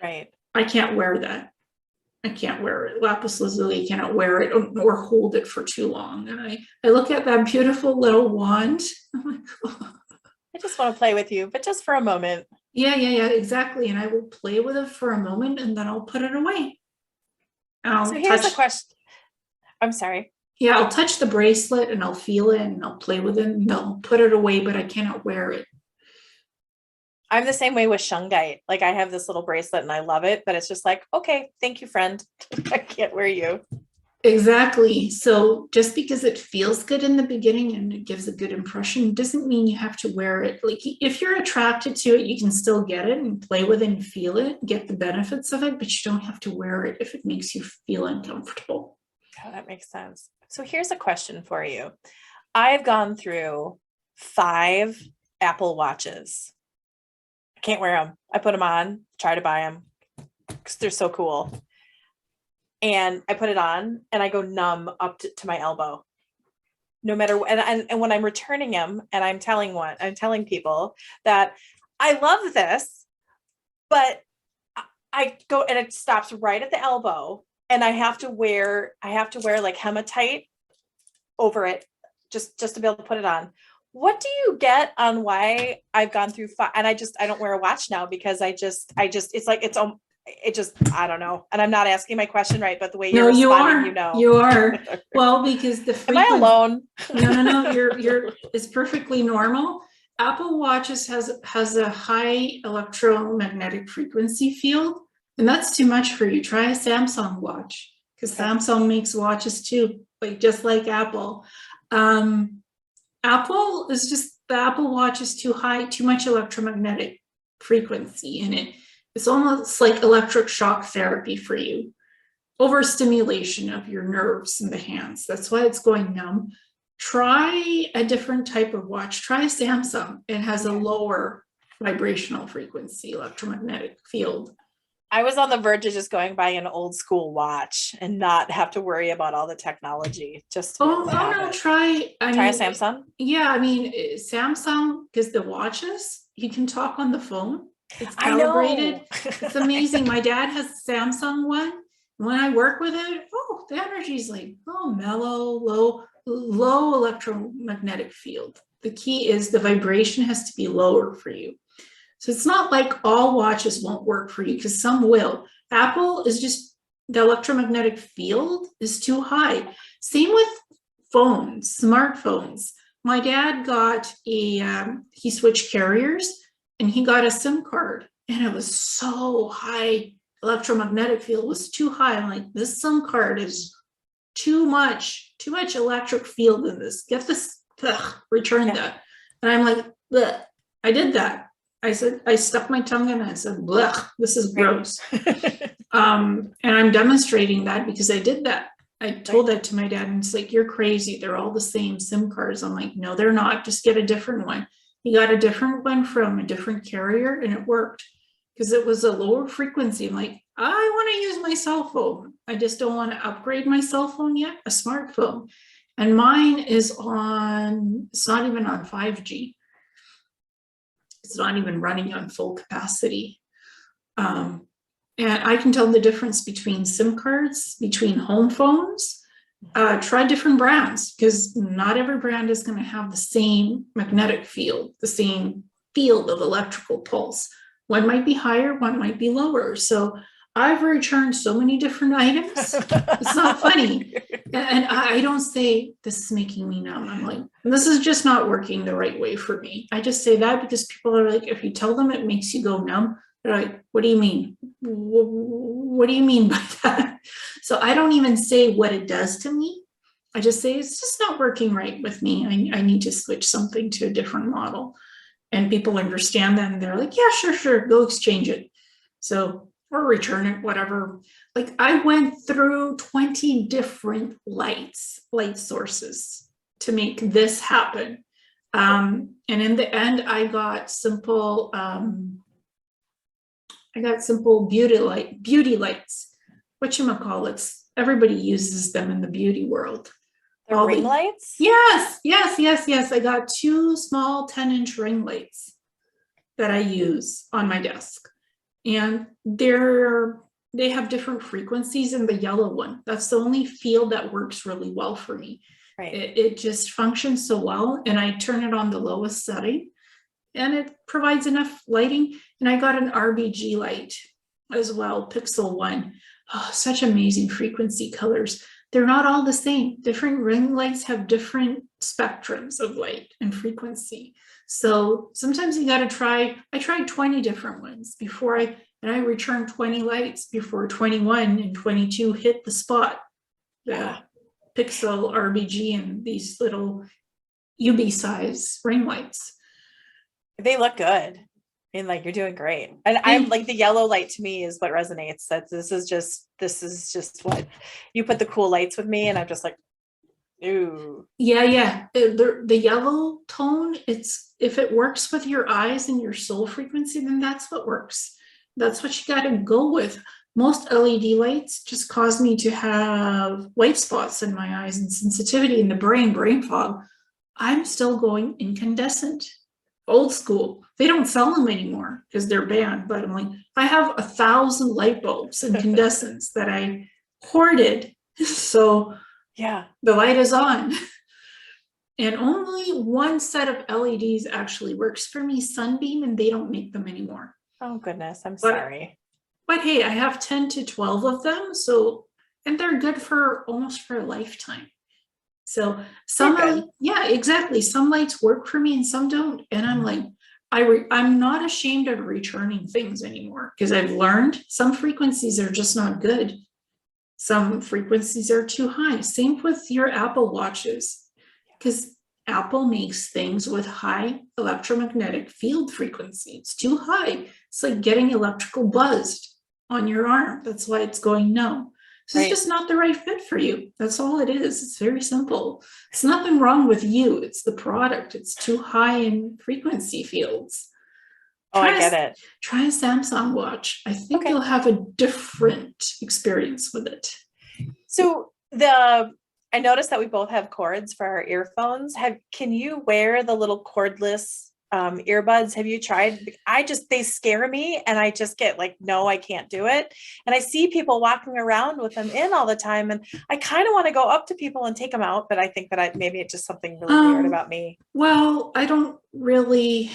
Right. I can't wear that. I can't wear it. Lapis lazuli, cannot wear it or hold it for too long. And I look at that beautiful little wand. I'm like, oh. I just want to play with you, but just for a moment. Yeah, exactly. And I will play with it for a moment and then I'll put it away. So here's a question. I'm sorry. Yeah, I'll touch the bracelet and I'll feel it and I'll play with it and I'll put it away, but I cannot wear it. I'm the same way with shungite. Like I have this little bracelet and I love it, but it's just like, okay, thank you, friend. I can't wear you. Exactly. So just because it feels good in the beginning and it gives a good impression doesn't mean you have to wear it. Like if you're attracted to it, you can still get it and play with it and feel it, get the benefits of it, but you don't have to wear it if it makes you feel uncomfortable. Oh, that makes sense. So here's a question for you. I've gone through 5 Apple Watches. I can't wear them. I put them on, try to buy them because they're so cool. And I put it on and I go numb up to my elbow. No matter what, and when I'm returning them and I'm telling people that I love this, but I go and it stops right at the elbow and I have to wear like hematite over it just to be able to put it on. What do you get on why I've gone through 5 and I don't wear a watch now because I just I don't know. And I'm not asking my question right, but the way you're responding, you are. Well, because the Am I alone? No, it's perfectly normal. Apple Watches has a high electromagnetic frequency field, and that's too much for you. Try a Samsung watch because Samsung makes watches too, just like Apple. Apple is just the Apple Watch is too high, too much electromagnetic frequency in it. It's almost like electric shock therapy for you. Overstimulation of your nerves in the hands. That's why it's going numb. Try a different type of watch. Try a Samsung. It has a lower vibrational frequency, electromagnetic field. I was on the verge of just going by an old school watch and not have to worry about all the technology. Just try a Samsung. Yeah, Samsung, because the watches you can talk on the phone. It's calibrated. It's amazing. My dad has a Samsung one. When I work with it, the energy's like mellow, low electromagnetic field. The key is the vibration has to be lower for you. So it's not like all watches won't work for you because some will. Apple is just the electromagnetic field is too high. Same with phones, smartphones. My dad got he switched carriers and he got a SIM card and it was so high. Electromagnetic field was too high. I'm like, this SIM card is too much electric field in this. Get this, return that. And I'm like, bleh. I did that. I said, I stuck my tongue in and I said, blech, this is gross. And I'm demonstrating that because I did that. I told that to my dad and it's like, you're crazy. They're all the same SIM cards. I'm like, no, they're not. Just get a different one. He got a different one from a different carrier and it worked because it was a lower frequency. I'm like, I want to use my cell phone. I just don't want to upgrade my cell phone yet, a smartphone. And mine is it's not even on 5G. It's not even running on full capacity. And I can tell the difference between SIM cards, between home phones. Try different brands because not every brand is going to have the same magnetic field, the same field of electrical pulse. One might be higher, one might be lower. So I've returned so many different items. It's not funny. And I don't say, this is making me numb. I'm like, this is just not working the right way for me. I just say that because people are like, if you tell them it makes you go numb, they're like, what do you mean? What do you mean by that? So I don't even say what it does to me. I just say, it's just not working right with me. I need to switch something to a different model. And people understand that and they're like, yeah, sure, go exchange it. So, or return it, whatever. Like I went through 20 different light sources to make this happen. And in the end, I got simple beauty lights. Whatchamacallits. Everybody uses them in the beauty world. The ring lights? Yes. I got 2 small 10-inch ring lights that I use on my desk. And they have different frequencies in the yellow one. That's the only field that works really well for me. Right. It just functions so well. And I turn it on the lowest setting and it provides enough lighting. And I got an RBG light as well, Pixel 1. Oh, such amazing frequency colors. They're not all the same. Different ring lights have different spectrums of light and frequency. So sometimes you got to try. I tried 20 different ones and I returned 20 lights before 21 and 22 hit the spot. The Pixel RBG and these little UB size ring lights. They look good. I mean, like, you're doing great. And I'm like, the yellow light to me is what resonates. That this is just what you put the cool lights with me. And I'm just like, ooh. Yeah. The yellow tone, if it works with your eyes and your soul frequency, then that's what works. That's what you got to go with. Most LED lights just cause me to have white spots in my eyes and sensitivity in the brain fog. I'm still going incandescent. Old school. They don't sell them anymore because they're banned, but I'm like, I have 1,000 light bulbs and incandescents that I hoarded. So yeah, the light is on. And only one set of LEDs actually works for me, Sunbeam, and they don't make them anymore. Oh goodness, I'm sorry. But hey, I have 10 to 12 of them. So, and they're good for almost for a lifetime. So yeah, exactly. Some lights work for me and some don't. And I'm like, I'm not ashamed of returning things anymore because I've learned some frequencies are just not good. Some frequencies are too high. Same with your Apple watches, because Apple makes things with high electromagnetic field frequency. It's too high. It's like getting electrical buzzed on your arm. That's why it's going no. This is just not the right fit for you. That's all it is. It's very simple. It's nothing wrong with you. It's the product. It's too high in frequency fields. I get it. Try a Samsung watch. I think you'll have a different experience with it. So I noticed that we both have cords for our earphones. Can you wear the little cordless earbuds? Have you tried? They scare me and I just get like, no, I can't do it. And I see people walking around with them in all the time. And I kind of want to go up to people and take them out, but I think that maybe it's just something really weird about me. Well, I don't really,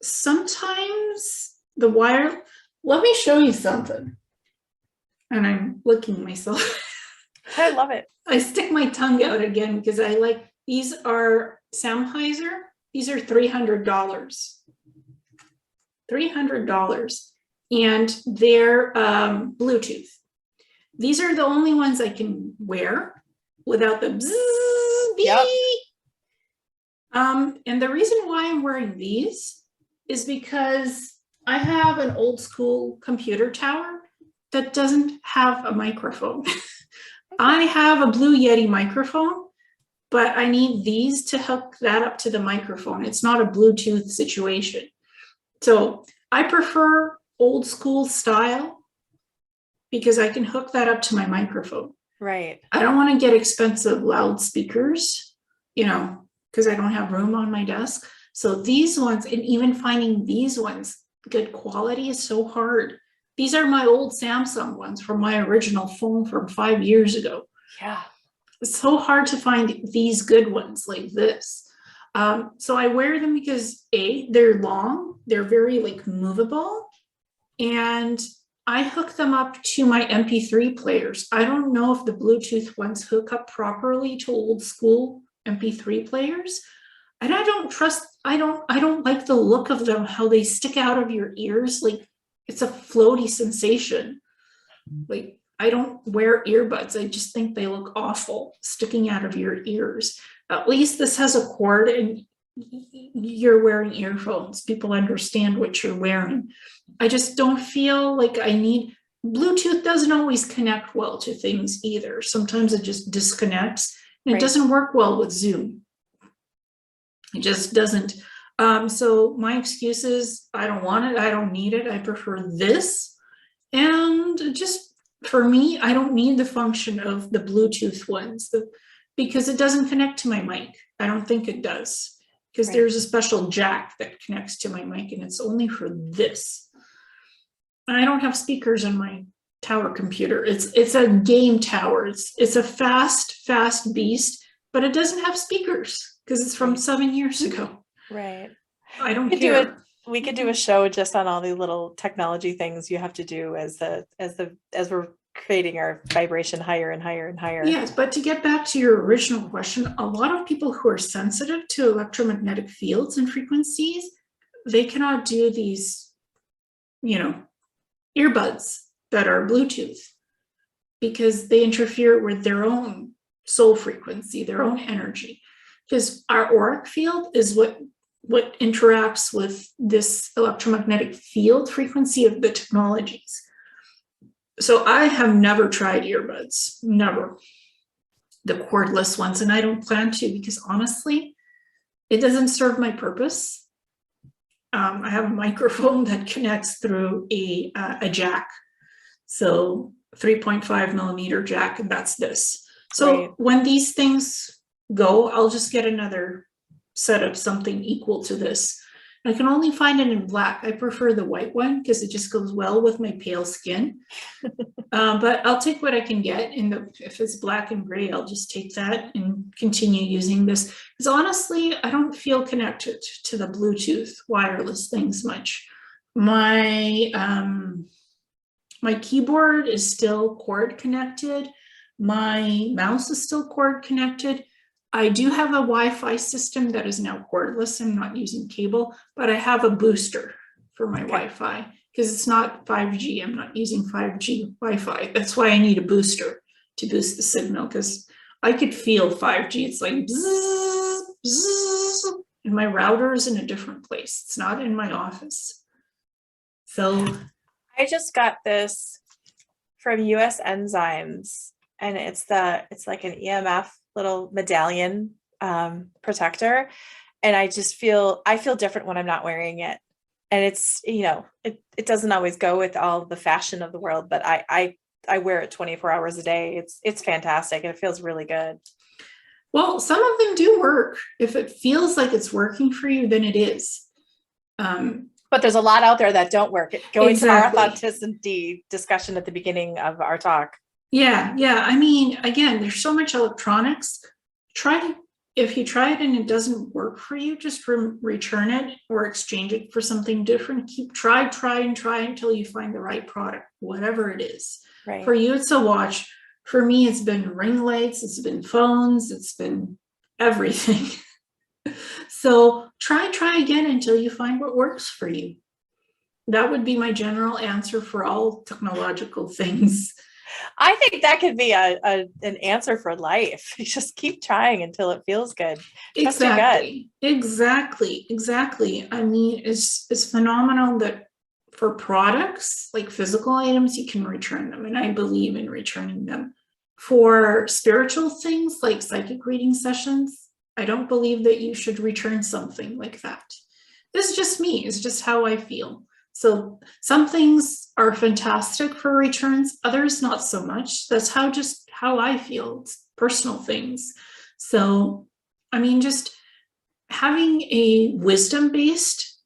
sometimes the wire, let me show you something. And I'm licking myself. I love it. I stick my tongue out again because these are Sennheiser. These are $300. $300. And they're Bluetooth. These are the only ones I can wear without the bzzz, beep. Yep. And the reason why I'm wearing these is because I have an old school computer tower that doesn't have a microphone. I have a Blue Yeti microphone, but I need these to hook that up to the microphone. It's not a Bluetooth situation. So I prefer old school style because I can hook that up to my microphone. Right. I don't want to get expensive loudspeakers, because I don't have room on my desk. So these ones, and even finding these ones, good quality is so hard. These are my old Samsung ones from my original phone from 5 years ago. Yeah. It's so hard to find these good ones like this. So I wear them because they're long, they're very movable, and I hook them up to my MP3 players. I don't know if the Bluetooth ones hook up properly to old school MP3 players. And I don't like the look of them, how they stick out of your ears. Like it's a floaty sensation. Like I don't wear earbuds. I just think they look awful sticking out of your ears. At least this has a cord and you're wearing earphones. People understand what you're wearing. I just don't feel like I need, Bluetooth doesn't always connect well to things either. Sometimes it just disconnects and it doesn't work well with Zoom. It just doesn't. So my excuse is I don't want it. I don't need it. I prefer this. And just for me, I don't need the function of the Bluetooth ones because it doesn't connect to my mic. I don't think it does because there's a special jack that connects to my mic and it's only for this. And I don't have speakers on my tower computer. It's a game tower. It's a fast beast, but it doesn't have speakers because it's from 7 years ago. Right. I don't care. We could do a show just on all the little technology things you have to do as we're creating our vibration higher and higher and higher. Yes, but to get back to your original question, a lot of people who are sensitive to electromagnetic fields and frequencies, they cannot do these, earbuds that are Bluetooth because they interfere with their own soul frequency, their own energy. Because our auric field is what interacts with this electromagnetic field frequency of the technologies. So I have never tried earbuds, never. The cordless ones, and I don't plan to because honestly, it doesn't serve my purpose. I have a microphone that connects through a jack. So 3.5 millimeter jack, and that's this. So when these things go, I'll just get another set of something equal to this. I can only find it in black. I prefer the white one because it just goes well with my pale skin. But I'll take what I can get. If it's black and gray, I'll just take that and continue using this. Because honestly, I don't feel connected to the Bluetooth wireless things much. My keyboard is still cord connected. My mouse is still cord connected. I do have a Wi-Fi system that is now cordless. I'm not using cable, but I have a booster for my Wi-Fi because it's not 5G. I'm not using 5G Wi-Fi. That's why I need a booster to boost the signal because I could feel 5G. It's like bzzz, bzzz, and my router is in a different place. It's not in my office. So I just got this from US Enzymes, and it's like an EMF little medallion protector, and I feel different when I'm not wearing it. And it's it doesn't always go with all the fashion of the world, but I wear it 24 hours a day. It's fantastic and it feels really good. Well, some of them do work. If it feels like it's working for you, then it is. But there's a lot out there that don't work. Going to our authenticity discussion at the beginning of our talk. Yeah. I mean, again, there's so much electronics. If you try it and it doesn't work for you, just return it or exchange it for something different. Try until you find the right product, whatever it is. Right. For you, it's a watch. For me, it's been ring lights, it's been phones, it's been everything. So try again until you find what works for you. That would be my general answer for all technological things. I think that could be an answer for life. You just keep trying until it feels good. Exactly. I mean, it's phenomenal that for products like physical items, you can return them, and I believe in returning them. For spiritual things like psychic reading sessions, I don't believe that you should return something like that. This is just me. It's just how I feel. So some things are fantastic for returns, others not so much. That's how I feel. It's personal things. So, I mean, just having a wisdom-based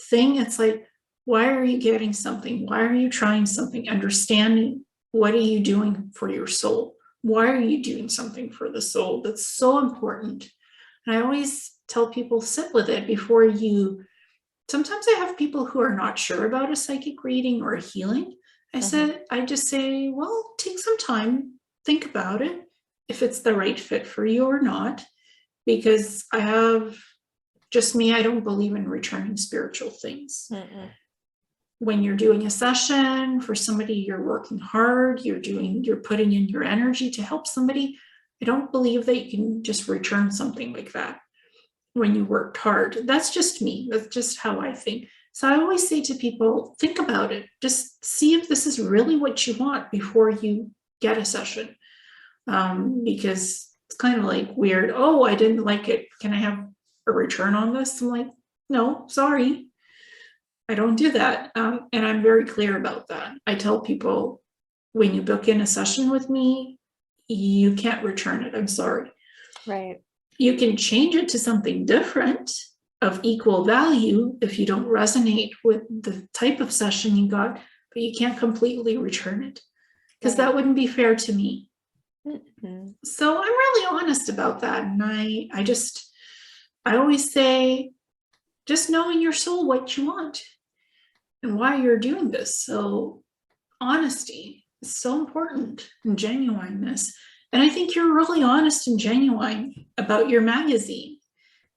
thing, it's like, why are you getting something? Why are you trying something? Understanding what are you doing for your soul? Why are you doing something for the soul? That's so important. And I always tell people, sit with it before you. Sometimes I have people who are not sure about a psychic reading or a healing. I just say, well, take some time, think about it, if it's the right fit for you or not, because I have just me, I don't believe in returning spiritual things. Mm-mm. When you're doing a session for somebody, you're working hard, you're putting in your energy to help somebody. I don't believe that you can just return something like that when you worked hard. That's just me. That's just how I think. So I always say to people, think about it. Just see if this is really what you want before you get a session. Because it's kind of like weird. Oh, I didn't like it. Can I have a return on this? I'm like, no, sorry. I don't do that. And I'm very clear about that. I tell people, when you book in a session with me, you can't return it. I'm sorry. Right. You can change it to something different of equal value if you don't resonate with the type of session you got, but you can't completely return it because that wouldn't be fair to me. Mm-hmm. So I'm really honest about that. And I always say, just know in your soul what you want and why you're doing this. So honesty is so important, and genuineness. And I think you're really honest and genuine about your magazine.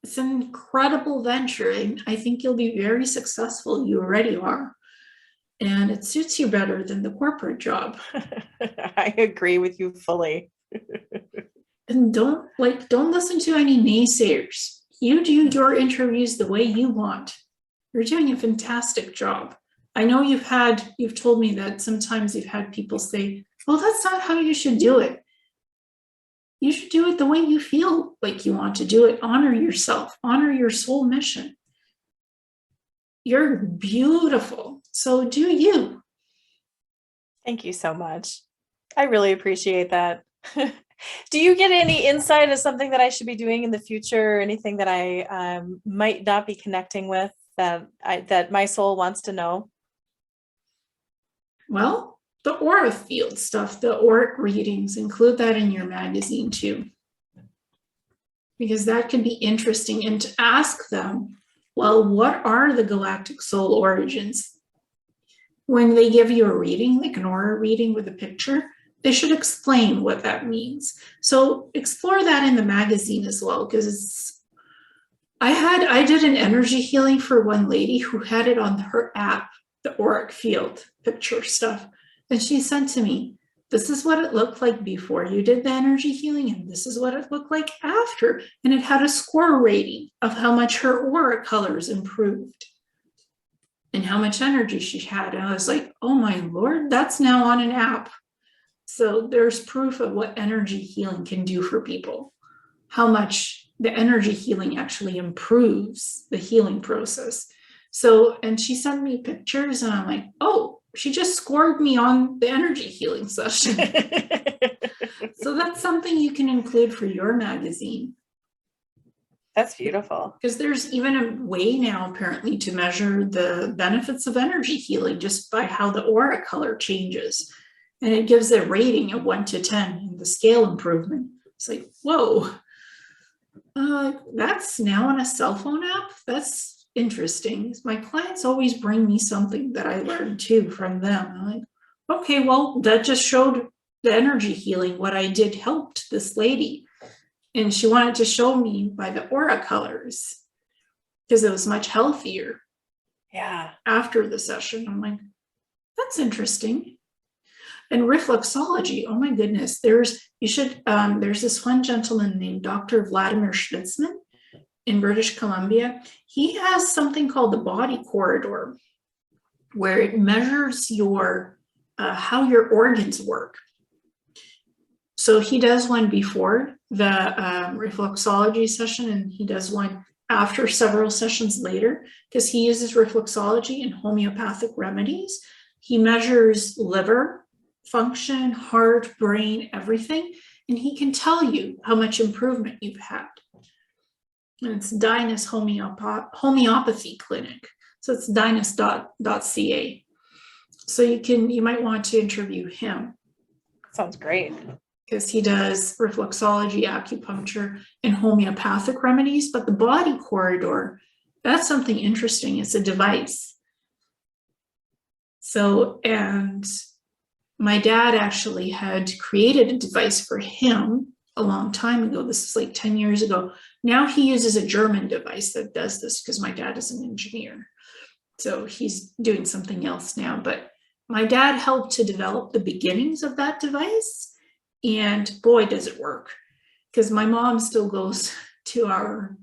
It's an incredible venture, and I think you'll be very successful. You already are. And it suits you better than the corporate job. I agree with you fully. And don't listen to any naysayers. You do your interviews the way you want. You're doing a fantastic job. I know you've told me that sometimes you've had people say, well, that's not how you should do it. You should do it the way you feel like you want to do it. Honor yourself, honor your soul mission. You're beautiful. So do you. Thank you so much. I really appreciate that. Do you get any insight as something that I should be doing in the future, or anything that I might not be connecting with that my soul wants to know? Well, the aura field stuff, the auric readings, include that in your magazine too. Because that can be interesting, and to ask them, well, what are the galactic soul origins? When they give you a reading, like an aura reading with a picture, they should explain what that means. So explore that in the magazine as well, because I did an energy healing for one lady who had it on her app, the auric field picture stuff. And she said to me, this is what it looked like before you did the energy healing, and this is what it looked like after. And it had a score rating of how much her aura colors improved and how much energy she had. And I was like, oh my Lord, that's now on an app. So there's proof of what energy healing can do for people, how much the energy healing actually improves the healing process. So, and she sent me pictures, and I'm like, oh, she just scored me on the energy healing session. So that's something you can include for your magazine. That's beautiful. Because there's even a way now, apparently, to measure the benefits of energy healing just by how the aura color changes. And it gives a rating of 1 to 10 in the scale improvement. It's like, whoa, that's now on a cell phone app? That's interesting. My clients always bring me something that I learned too from them. I'm like, okay, well, that just showed the energy healing. What I did helped this lady. And she wanted to show me by the aura colors because it was much healthier. Yeah. After the session, I'm like, that's interesting. And reflexology, oh my goodness, there's this one gentleman named Dr. Vladimir Schwitzman in British Columbia. He has something called the body corridor, where it measures your how your organs work. So he does one before the reflexology session, and he does one after several sessions later, because he uses reflexology and homeopathic remedies. He measures liver function, heart, brain, everything, and he can tell you how much improvement you've had. And it's Dynus Homeopathy Clinic. So it's dynus.ca. So you might want to interview him. Sounds great. Because he does reflexology, acupuncture, and homeopathic remedies. But the body corridor, that's something interesting. It's a device. So, and my dad actually had created a device for him a long time ago. This is like 10 years ago. Now he uses a German device that does this because my dad is an engineer. So he's doing something else now. But my dad helped to develop the beginnings of that device. And boy, does it work. Because my mom still goes to our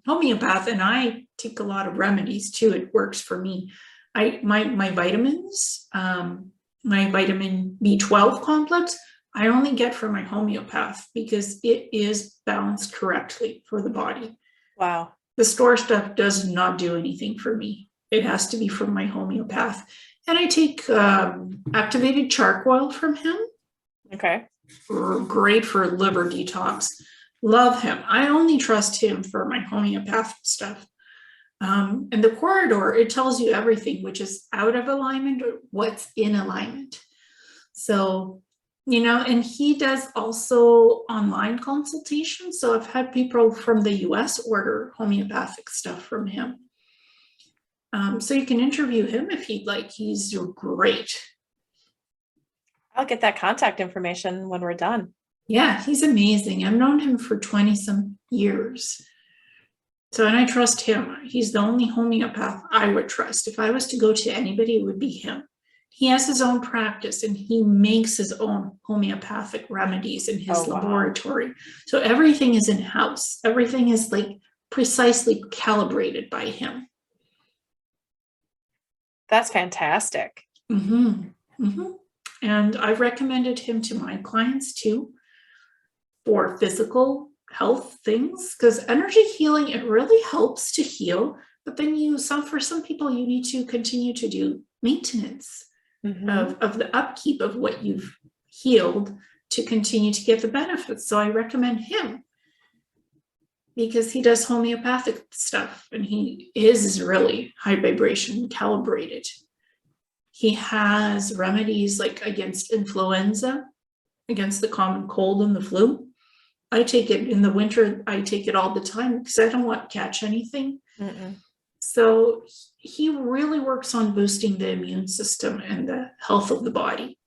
homeopath, and I take a lot of remedies too. It works for me. My vitamins, my vitamin B12 complex, I only get from my homeopath because it is balanced correctly for the body. Wow. The store stuff does not do anything for me. It has to be from my homeopath. And I take activated charcoal from him. Okay. Great for liver detox. Love him. I only trust him for my homeopathic stuff. And the corridor, it tells you everything, which is out of alignment or what's in alignment. So, and he does also online consultations. So I've had people from the US order homeopathic stuff from him. So you can interview him if you'd like. He's great. I'll get that contact information when we're done. Yeah, he's amazing. I've known him for 20 some years. So, and I trust him. He's the only homeopath I would trust. If I was to go to anybody, it would be him. He has his own practice and he makes his own homeopathic remedies in his laboratory. So everything is in-house. Everything is like precisely calibrated by him. That's fantastic. Mm-hmm. Mm-hmm. And I've recommended him to my clients too for physical health things, because energy healing, it really helps to heal. But then for some people, you need to continue to do maintenance of the upkeep of what you've healed to continue to get the benefits. So I recommend him because he does homeopathic stuff and he is really high vibration calibrated. He has remedies like against influenza, against the common cold and the flu. I take it in the winter. I take it all the time because I don't want to catch anything. So he really works on boosting the immune system and the health of the body.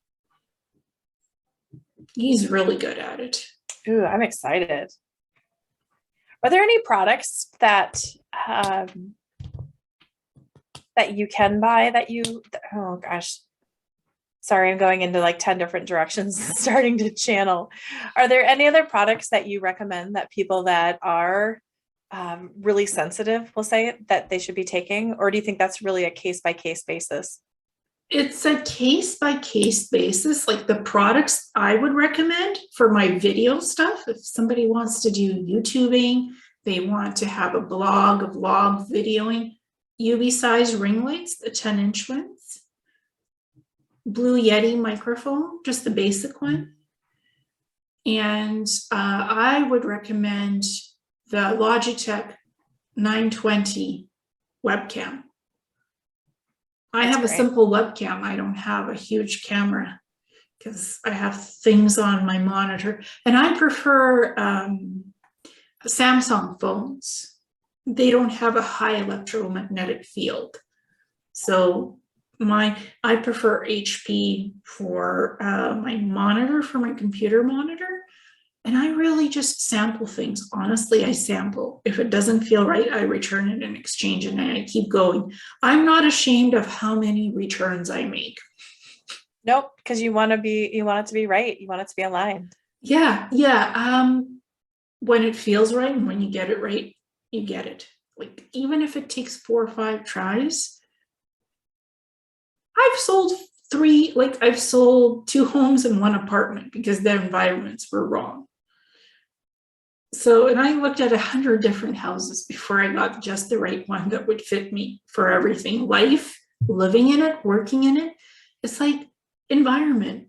He's really good at it. Ooh, I'm excited. Are there any products that that you can buy oh gosh, sorry, I'm going into like 10 different directions, starting to channel. Are there any other products that you recommend that people that are really sensitive, we'll say, that they should be taking? Or do you think that's really a case-by-case basis? It's a case-by-case basis. Like the products I would recommend for my video stuff, if somebody wants to do YouTubing, they want to have a vlog videoing, UV size ring lights, the 10-inch ones, Blue Yeti microphone, just the basic one. And I would recommend the Logitech 920 webcam. I have a simple webcam. I don't have a huge camera because I have things on my monitor. And I prefer Samsung phones. They don't have a high electromagnetic field. So I prefer HP for my monitor, for my computer monitor. And I really just sample things. Honestly, I sample. If it doesn't feel right, I return it and exchange it, and I keep going. I'm not ashamed of how many returns I make. Nope, because you want it to be right. You want it to be aligned. Yeah. When it feels right and when you get it right, you get it. Like even if it takes 4 or 5 tries, I've sold 2 homes and 1 apartment because their environments were wrong. So, and I looked at 100 different houses before I got just the right one that would fit me for everything. Life, living in it, working in it. It's like environment.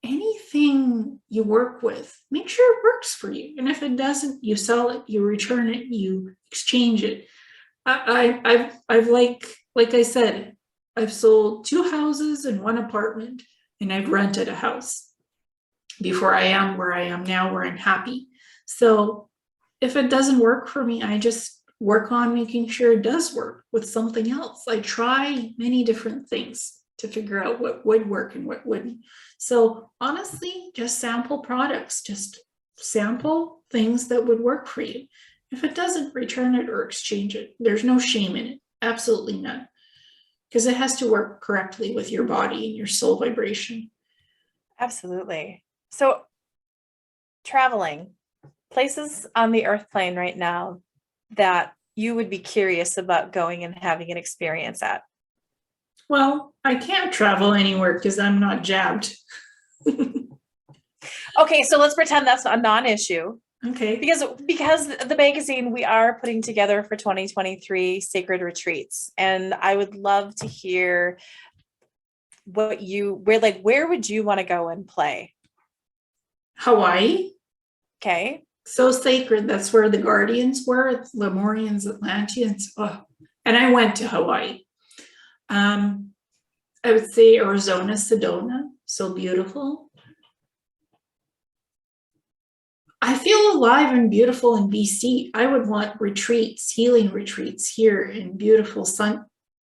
Anything you work with, make sure it works for you. And if it doesn't, you sell it, you return it, you exchange it. I've like I said, I've sold 2 houses and 1 apartment, and I've rented a house before I am where I am now, where I'm happy. So if it doesn't work for me, I just work on making sure it does work with something else. I try many different things. to figure out what would work and what wouldn't. So honestly, just sample products, just sample things that would work for you. If it doesn't, return it or exchange it. There's no shame in it, absolutely none, because it has to work correctly with your body and your soul vibration. Absolutely. So traveling, places on the earth plane right now that you would be curious about going and having an experience at? Well, I can't travel anywhere because I'm not jabbed. Okay, so let's pretend that's a non-issue. Okay. Because the magazine, we are putting together for 2023 sacred retreats. And I would love to hear where would you want to go and play? Hawaii. Okay. So sacred. That's where the Guardians were, Lemurians, Atlanteans. Oh. And I went to Hawaii. I would say Arizona, Sedona. So beautiful. I feel alive and beautiful in BC. I would want retreats, healing retreats here in beautiful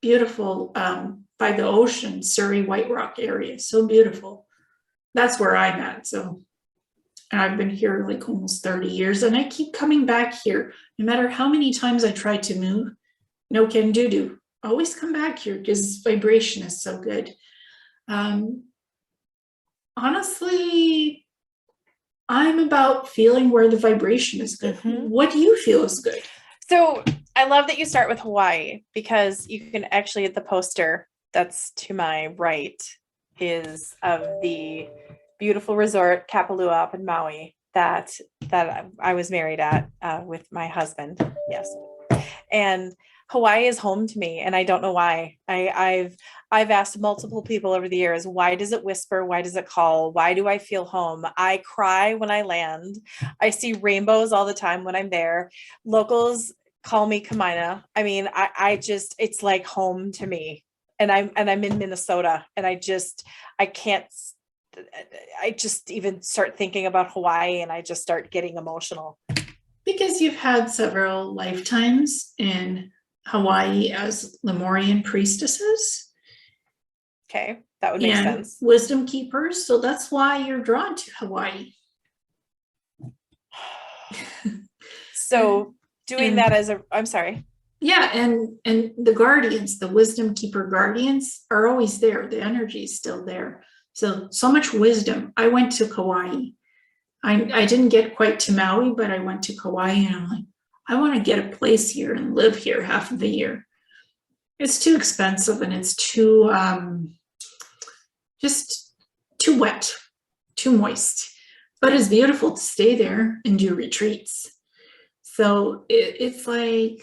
by the ocean, Surrey, White Rock area. So beautiful. That's where I'm at. So, and I've been here like almost 30 years and I keep coming back here. No matter how many times I try to move, no can do. Always come back here because vibration is so good. Honestly, I'm about feeling where the vibration is good. Mm-hmm. What do you feel is good? So I love that you start with Hawaii, because you can actually, at the poster that's to my right is of the beautiful resort Kapalua up in Maui that I was married at with my husband. Yes. And Hawaii is home to me, and I don't know why. I've asked multiple people over the years, why does it whisper? Why does it call? Why do I feel home? I cry when I land. I see rainbows all the time when I'm there. Locals call me Kamina. I mean, I just, it's like home to me. And I'm in Minnesota, and I just even start thinking about Hawaii and I just start getting emotional. Because you've had several lifetimes in Hawaii as Lemurian priestesses. Okay, that would make sense. Wisdom keepers. So that's why you're drawn to Hawaii. So doing that as I'm sorry. Yeah, and the guardians, the wisdom keeper guardians are always there. The energy is still there. So much wisdom. I went to Kauai. I didn't get quite to Maui, but I went to Kauai and I'm like, I want to get a place here and live here half of the year. It's too expensive and it's too, just too wet, too moist, but it's beautiful to stay there and do retreats. So it's like,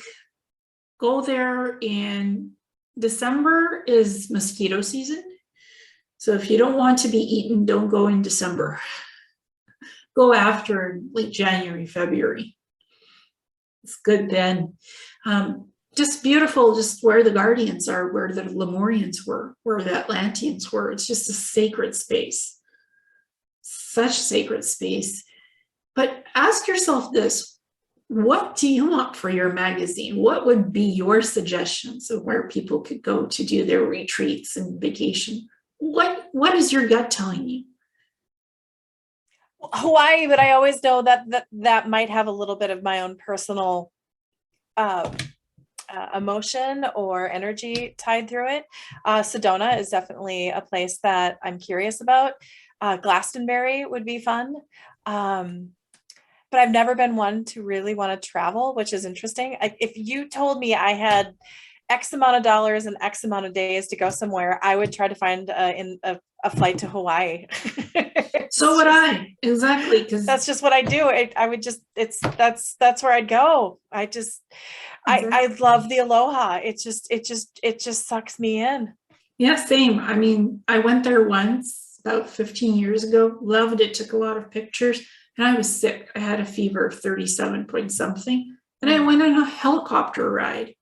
go there in December is mosquito season. So if you don't want to be eaten, don't go in December. Go after like January, February. It's good then. Just beautiful, just where the guardians are, where the Lemurians were, where the Atlanteans were. It's just a sacred space. Such sacred space. But ask yourself this, what do you want for your magazine? What would be your suggestions of where people could go to do their retreats and vacation? What is your gut telling you? Hawaii, but I always know that might have a little bit of my own personal emotion or energy tied through it. Sedona is definitely a place that I'm curious about. Glastonbury would be fun. But I've never been one to really want to travel, which is interesting. If you told me I had X amount of dollars and X amount of days to go somewhere, I would try to find a flight to Hawaii. So would I, exactly, because that's just what I do. I would just, that's where I'd go. I love the aloha. It just sucks me in. Yeah, same. I mean, I went there once about 15 years ago. Loved it. Took a lot of pictures. And I was sick. I had a fever of 37 point something. And I went on a helicopter ride.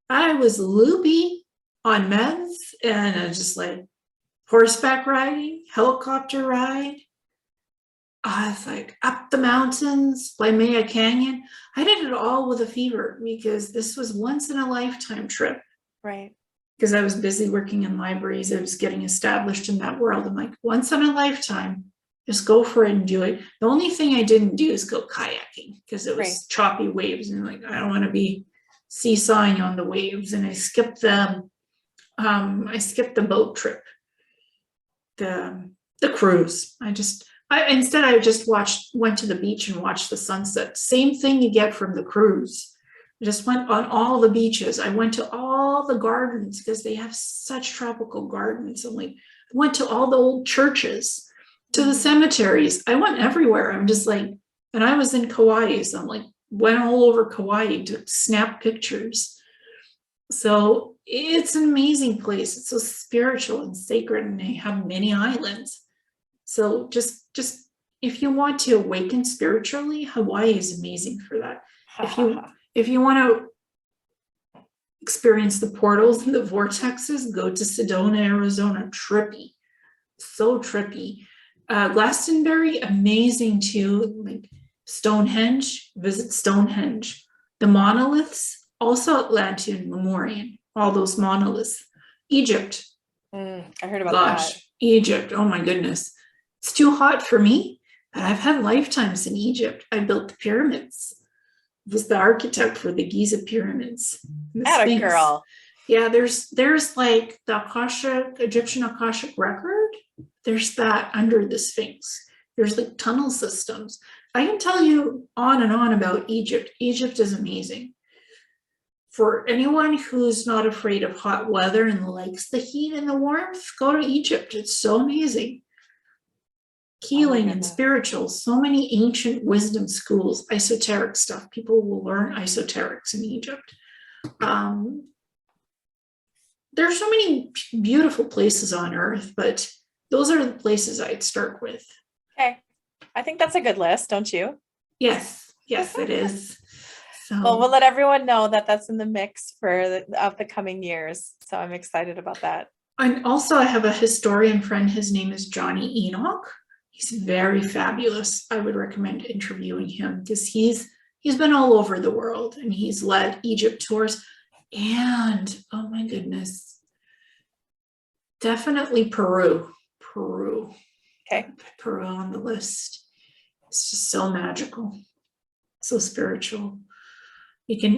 I was loopy on meds and I was just like horseback riding, helicopter ride. I was like up the mountains by Maya Canyon. I did it all with a fever because this was once in a lifetime trip. Right. because I was busy working in libraries. I was getting established in that world. I'm like, once in a lifetime, just go for it and do it. The only thing I didn't do is go kayaking because it was Right. choppy waves, and like, I don't want to be seesawing on the waves. And I skipped the boat trip, the cruise. Instead I just went to the beach and watched the sunset. Same thing you get from the cruise. I just went on all the beaches. I went to all the gardens because they have such tropical gardens. And like, I went to all the old churches, to the cemeteries. I went everywhere. I'm just like, and I was in Kauai, so I'm like, went all over Kauai to snap pictures. So it's an amazing place. It's so spiritual and sacred, and they have many islands. So just if you want to awaken spiritually, Hawaii is amazing for that. If you want to experience the portals and the vortexes, go to Sedona, Arizona. Trippy, so trippy. Glastonbury, amazing too. Like Stonehenge, visit Stonehenge. The monoliths, also Atlantean, Lemurian, all those monoliths. Egypt. I heard about that. Egypt, oh my goodness. It's too hot for me, but I've had lifetimes in Egypt. I built the pyramids. I was the architect for the Giza pyramids. Atta girl. Yeah, there's like the Egyptian Akashic record. There's that under the Sphinx. There's like tunnel systems. I can tell you on and on about Egypt. Egypt is amazing. For anyone who's not afraid of hot weather and likes the heat and the warmth, go to Egypt. It's so amazing. Healing and spiritual, so many ancient wisdom schools, esoteric stuff. People will learn esoterics in Egypt. There's so many beautiful places on earth, but those are the places I'd start with. Okay. I think that's a good list, don't you? Yes, it is. So, well, we'll let everyone know that that's in the mix for the coming years. So I'm excited about that. And also I have a historian friend. His name is Johnny Enoch. He's very fabulous. I would recommend interviewing him because he's been all over the world and he's led Egypt tours. And oh my goodness, definitely Peru. Okay. Peru on the list. It's just so magical, so spiritual. You can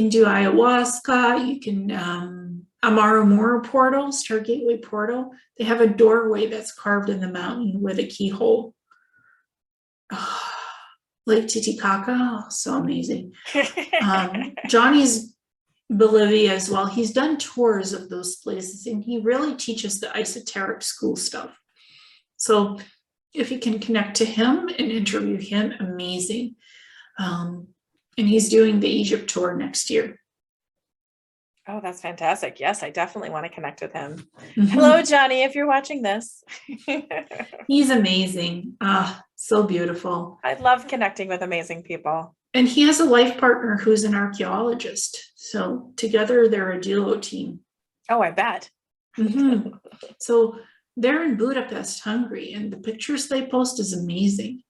do ayahuasca. You can Amaro Moro portal, Star Gateway portal. They have a doorway that's carved in the mountain with a keyhole. Oh, Lake Titicaca, oh, so amazing. Johnny's Bolivia as well. He's done tours of those places, and he really teaches the esoteric school stuff. So if you can connect to him and interview him, amazing. And he's doing the Egypt tour next year. Oh, that's fantastic. Yes, I definitely want to connect with him. Mm-hmm. Hello, Johnny, if you're watching this. He's amazing. So beautiful. I love connecting with amazing people. And he has a life partner who's an archaeologist. So together they're a duo team. Oh, I bet. Mm-hmm. So they're in Budapest, Hungary, and the pictures they post is amazing.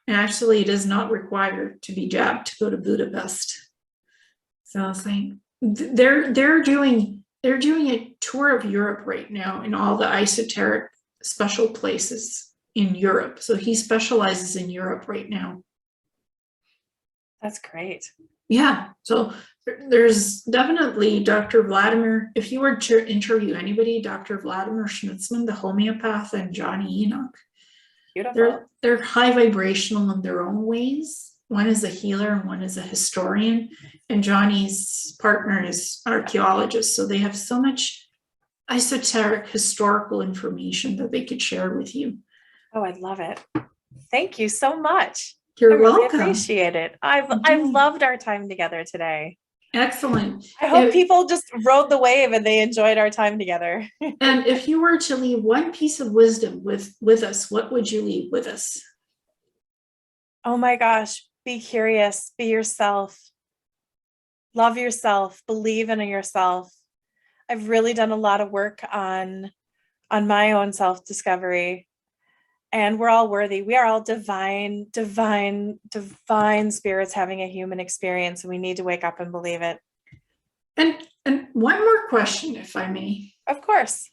And actually, it is not required to be jabbed to go to Budapest. So I was like, they're doing a tour of Europe right now in all the esoteric special places in Europe. So he specializes in Europe right now. That's great. Yeah. So there's definitely Dr. Vladimir. If you were to interview anybody, Dr. Vladimir Schnitzman, the homeopath, and Johnny Enoch. Beautiful. They're high vibrational in their own ways. One is a healer and one is a historian. And Johnny's partner is archaeologist. So they have so much esoteric historical information that they could share with you. Oh, I love it. Thank you so much. You're welcome. Really appreciate it. I loved our time together today. Excellent. I hope people just rode the wave and they enjoyed our time together. And if you were to leave one piece of wisdom with us, what would you leave with us? Oh my gosh, be curious, be yourself, love yourself, believe in yourself. I've really done a lot of work on my own self-discovery, and we're all worthy. We are all divine spirits having a human experience, and we need to wake up and believe it. And And one more question, if I may. Of course.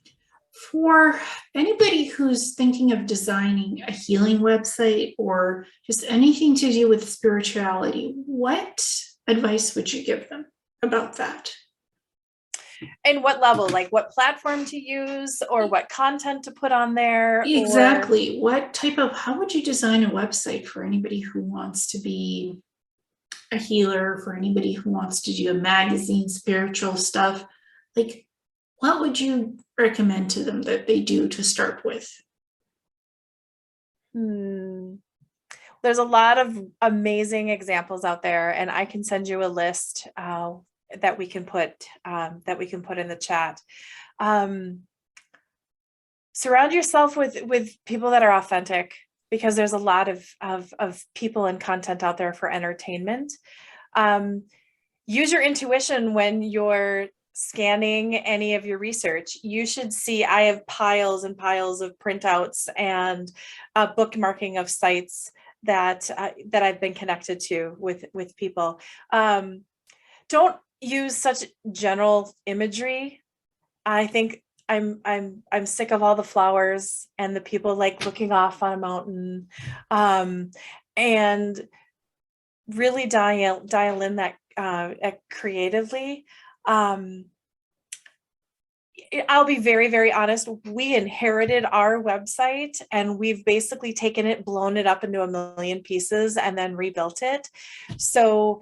For anybody who's thinking of designing a healing website or just anything to do with spirituality, what advice would you give them about that? And what level, like what platform to use or what content to put on there? Exactly. What type of, how would you design a website for anybody who wants to be a healer, for anybody who wants to do a magazine, spiritual stuff? Like, what would you recommend to them that they do to start with? There's a lot of amazing examples out there, and I can send you a list that we can put in the chat. Surround yourself with people that are authentic, because there's a lot of people and content out there for entertainment. Use your intuition when you're scanning any of your research. You should see, I have piles and piles of printouts and bookmarking of sites that I've been connected to with people. Don't use such general imagery. I think I'm sick of all the flowers and the people like looking off on a mountain, and really dial in that creatively. I'll be very, very honest. We inherited our website and we've basically taken it, blown it up into a million pieces and then rebuilt it. So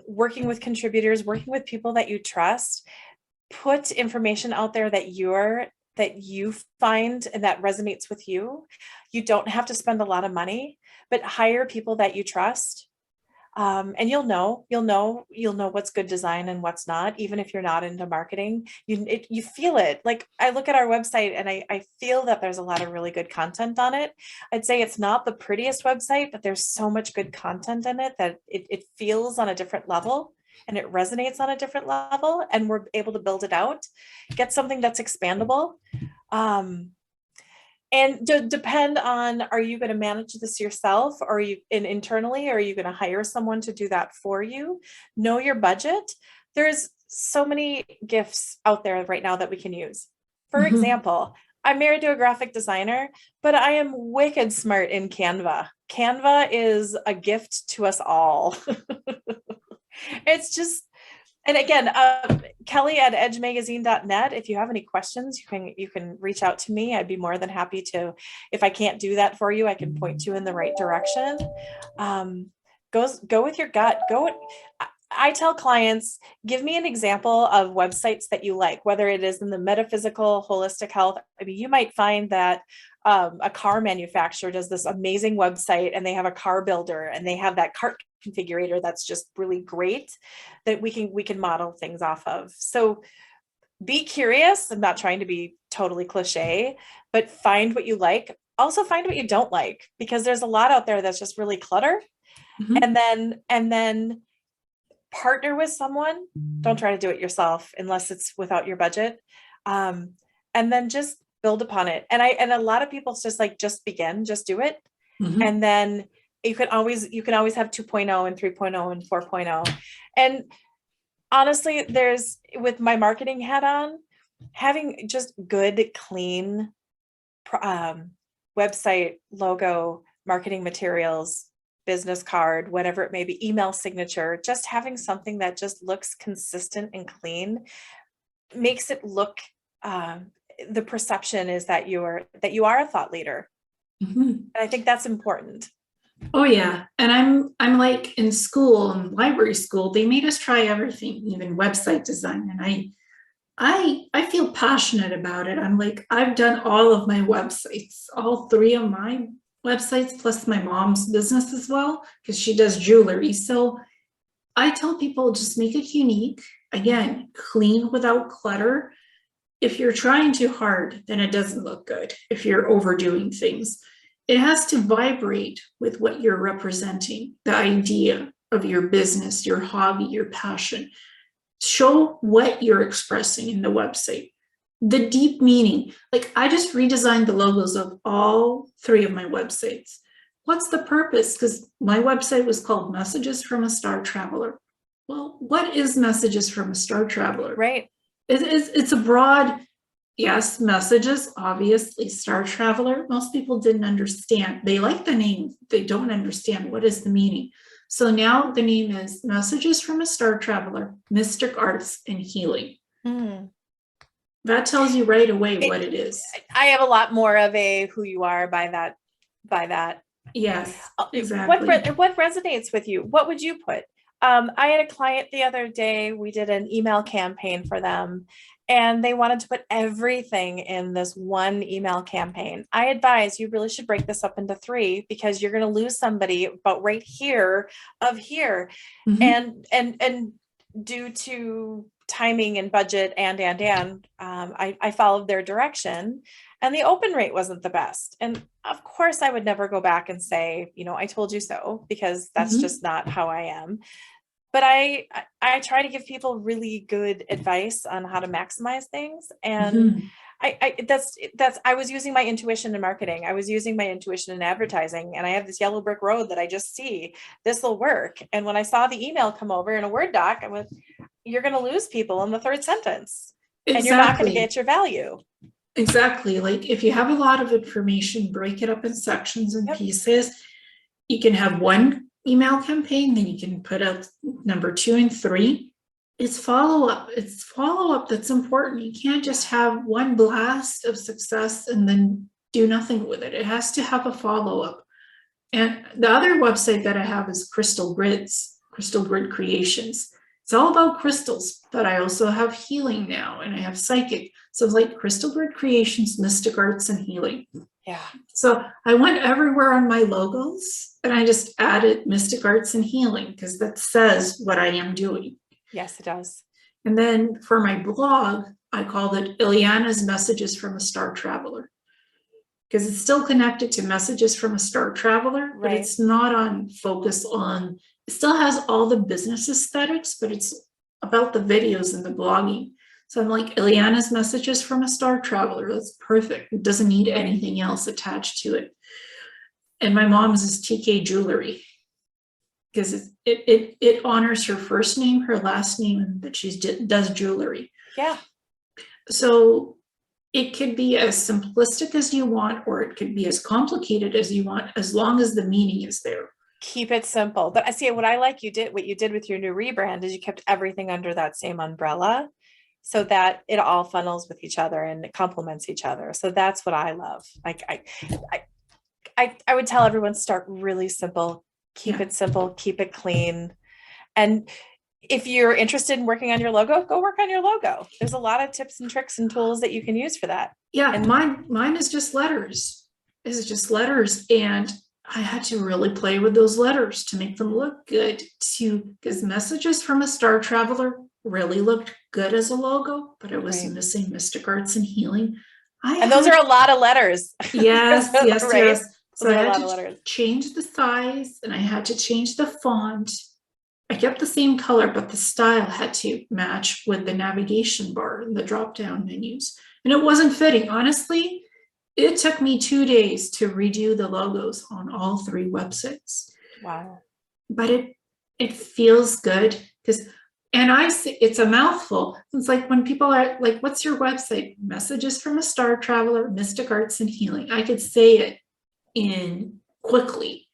working with contributors, working with people that you trust, put information out there that you find and that resonates with you. You don't have to spend a lot of money, but hire people that you trust. And you'll know what's good design and what's not, even if you're not into marketing. You feel it. Like, I look at our website and I feel that there's a lot of really good content on it. I'd say it's not the prettiest website, but there's so much good content in it that it feels on a different level and it resonates on a different level, and we're able to build it out, get something that's expandable. And depend on, are you going to manage this yourself, or are you internally, or are you going to hire someone to do that for you? Know your budget. There's so many gifts out there right now that we can use. For example, I'm married to a graphic designer, but I am wicked smart in Canva. Canva is a gift to us all. It's just, and again, Kelly at edgemagazine.net. If you have any questions, you can reach out to me. I'd be more than happy to. If I can't do that for you, I can point you in the right direction. Go with your gut. I tell clients, give me an example of websites that you like, whether it is in the metaphysical, holistic health. I mean, you might find that a car manufacturer does this amazing website and they have a car builder and they have that cart configurator that's just really great that we can model things off of. So be curious. I'm not trying to be totally cliche, but find what you like. Also find what you don't like, because there's a lot out there that's just really clutter. And then partner with someone. Don't try to do it yourself unless it's without your budget. And then just build upon it. And a lot of people, it's just like, just begin, just do it. And then you can always have 2.0 and 3.0 and 4.0. And honestly, there's, with my marketing hat on, having just good, clean website, logo, marketing materials, business card, whatever it may be, email signature, just having something that just looks consistent and clean makes it look, the perception is that you are a thought leader. And I think that's important. Oh yeah. And I'm like, in school, in library school, they made us try everything, even website design. And I feel passionate about it. I'm like, I've done all of my websites, all 3 of my websites, plus my mom's business as well, because she does jewelry. So I tell people, just make it unique. Again, clean without clutter. If you're trying too hard, then it doesn't look good. If you're overdoing things, it has to vibrate with what you're representing, the idea of your business, your hobby, your passion. Show what you're expressing in the website, the deep meaning. Like, I just redesigned the logos of all 3 of my websites. What's the purpose? Because my website was called Messages from a Star Traveler. Well, what is messages from a star traveler? Right. It's a broad, yes, messages, obviously, star traveler. Most people didn't understand. They like the name, they don't understand what is the meaning. So now the name is Messages from a Star Traveler, Mystic Arts and Healing. Mm. That tells you right away what it is. I have a lot more of a who you are by that. Yes, What exactly. what resonates with you? What would you put? I had a client the other day, we did an email campaign for them, and they wanted to put everything in this one email campaign. I advise you really should break this up into 3, because you're going to lose somebody about right here of here. Mhm. And due to timing and budget I followed their direction, and the open rate wasn't the best. And of course, I would never go back and say, I told you so, because that's Mhm. just not how I am. But I try to give people really good advice on how to maximize things. And Mhm. I was using my intuition in marketing. I was using my intuition in advertising, and I have this yellow brick road that I just see this will work. And when I saw the email come over in a Word doc, I went, you're going to lose people in the 3rd sentence, and you're not going to get your value. Exactly. Like if you have a lot of information, break it up in sections and Yep. pieces. You can have one email campaign, then you can put out number 2 and 3. It's follow up. It's follow up that's important. You can't just have one blast of success and then do nothing with it. It has to have a follow up. And the other website that I have is Crystal Grid Creations. It's all about crystals, but I also have healing now, and I have psychic. So it's like Crystal Grid Creations, Mystic Arts, and Healing. Yeah. So I went everywhere on my logos, and I just added Mystic Arts and Healing because that says what I am doing. Yes, it does. And then for my blog, I called it Ileana's Messages from a Star Traveler, because it's still connected to Messages from a Star Traveler, but Right. it's not on focus on, it still has all the business aesthetics, but it's about the videos and the blogging. So I'm like, Ileana's Messages from a Star Traveler, that's perfect. It doesn't need anything else attached to it. And my mom's is TK Jewelry, because it honors her first name, her last name, and that she does jewelry. Yeah. So it could be as simplistic as you want, or it could be as complicated as you want, as long as the meaning is there. Keep it simple. But I see what what you did with your new rebrand is you kept everything under that same umbrella, so that it all funnels with each other and it complements each other. So that's what I love. Like I would tell everyone, start really simple, keep it simple, keep it clean. And if you're interested in working on your logo, go work on your logo. There's a lot of tips and tricks and tools that you can use for that. Yeah, and mine is just letters. It's just letters, and I had to really play with those letters to make them look good too, because Messages from a Star Traveler really looked good as a logo, but it was missing Mystic Arts and Healing. And those are a lot of letters. Yes, yes, right? yes. So I had to change the size, and I had to change the font. I kept the same color, but the style had to match with the navigation bar and the drop-down menus. And it wasn't fitting. Honestly, it took me 2 days to redo the logos on all 3 websites. Wow. But it feels good, because, and I say it's a mouthful. It's like when people are like, what's your website? Messages from a Star Traveler, Mystic Arts and Healing. I could say it in quickly,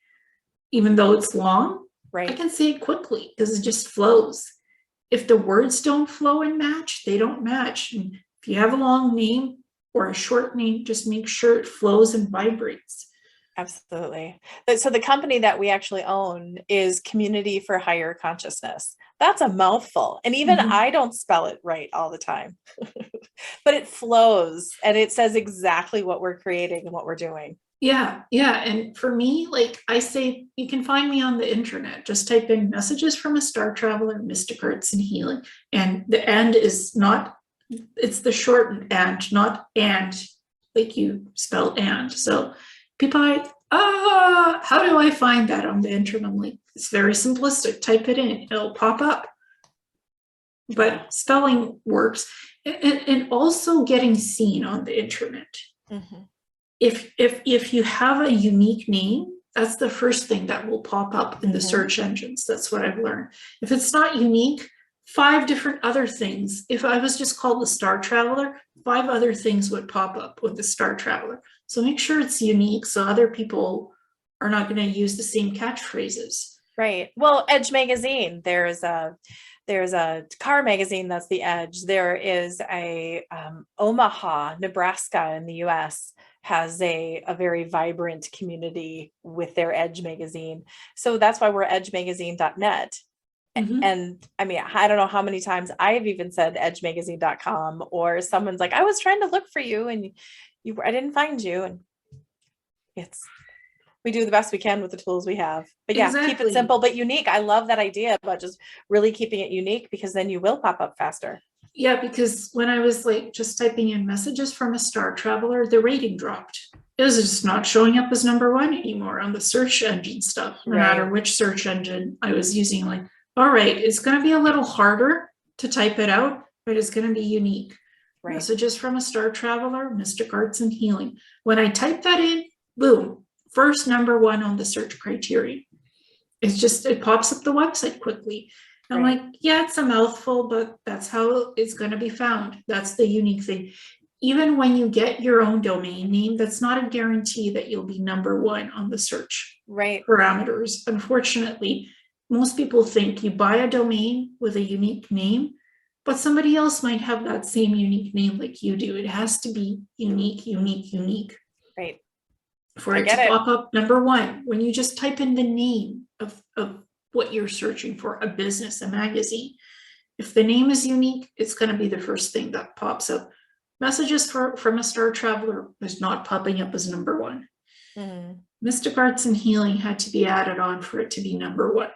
even though it's long. Right. I can say it quickly because it just flows. If the words don't flow and match, they don't match. And if you have a long name or a short name, just make sure it flows and vibrates. Absolutely. So the company that we actually own is Community for Higher Consciousness. That's a mouthful. And even I don't spell it right all the time, but it flows and it says exactly what we're creating and what we're doing. Yeah. And for me, like I say, you can find me on the internet. Just type in Messages from a Star Traveler, Mystic Arts and Healing. And the and is not, it's the shortened and, not and, like you spell and. So people are like, how do I find that on the internet? I'm like, it's very simplistic. Type it in, it'll pop up. But spelling works. And also getting seen on the internet. Mm-hmm. If you have a unique name, That's the first thing that will pop up in the Mhm. search engines. That's what I've learned. If it's not unique, 5 different other things. If I was just called the Star Traveler, 5 other things would pop up with the Star Traveler. So make sure it's unique so other people are not going to use the same catchphrases. Right. Well, Edge magazine, there's a car magazine that's the Edge. There is a Omaha, Nebraska in the US has a very vibrant community with their Edge magazine. So that's why we're edgemagazine.net. Mhm. And I mean, I don't know how many times I've even said edgemagazine.com, or someone's like, I was trying to look for you and I didn't find you. And we do the best we can with the tools we have. But yeah, keep it Exactly. simple but unique. I love that idea about just really keeping it unique, because then you will pop up faster. Yeah, because when I was like just typing in messages from a Star Traveler, the rating dropped. It was just not showing up as number 1 anymore on the search engine stuff, no matter which search engine I was using. Like, all right, it's going to be a little harder to type it out, but it's going to be unique. Right. Messages from a Star Traveler, Mystic Arts and Healing. When I type that in, boom, first number 1 on the search criteria. It pops up the website quickly. I'm Right. like, yeah, it's a mouthful, but that's how it's going to be found. That's the unique thing. Even when you get your own domain name, that's not a guarantee that you'll be number 1 on the search parameters. Unfortunately, most people think you buy a domain with a unique name, but somebody else might have that same unique name like you do. It has to be unique, unique, unique. Right. For it to pop up number 1, when you just type in the name of what you're searching for, a business, a magazine. If the name is unique, it's going to be the first thing that pops up. Messages from a Star Traveler is not popping up as number 1. Mm-hmm. Mystic Arts and Healing had to be added on for it to be number 1.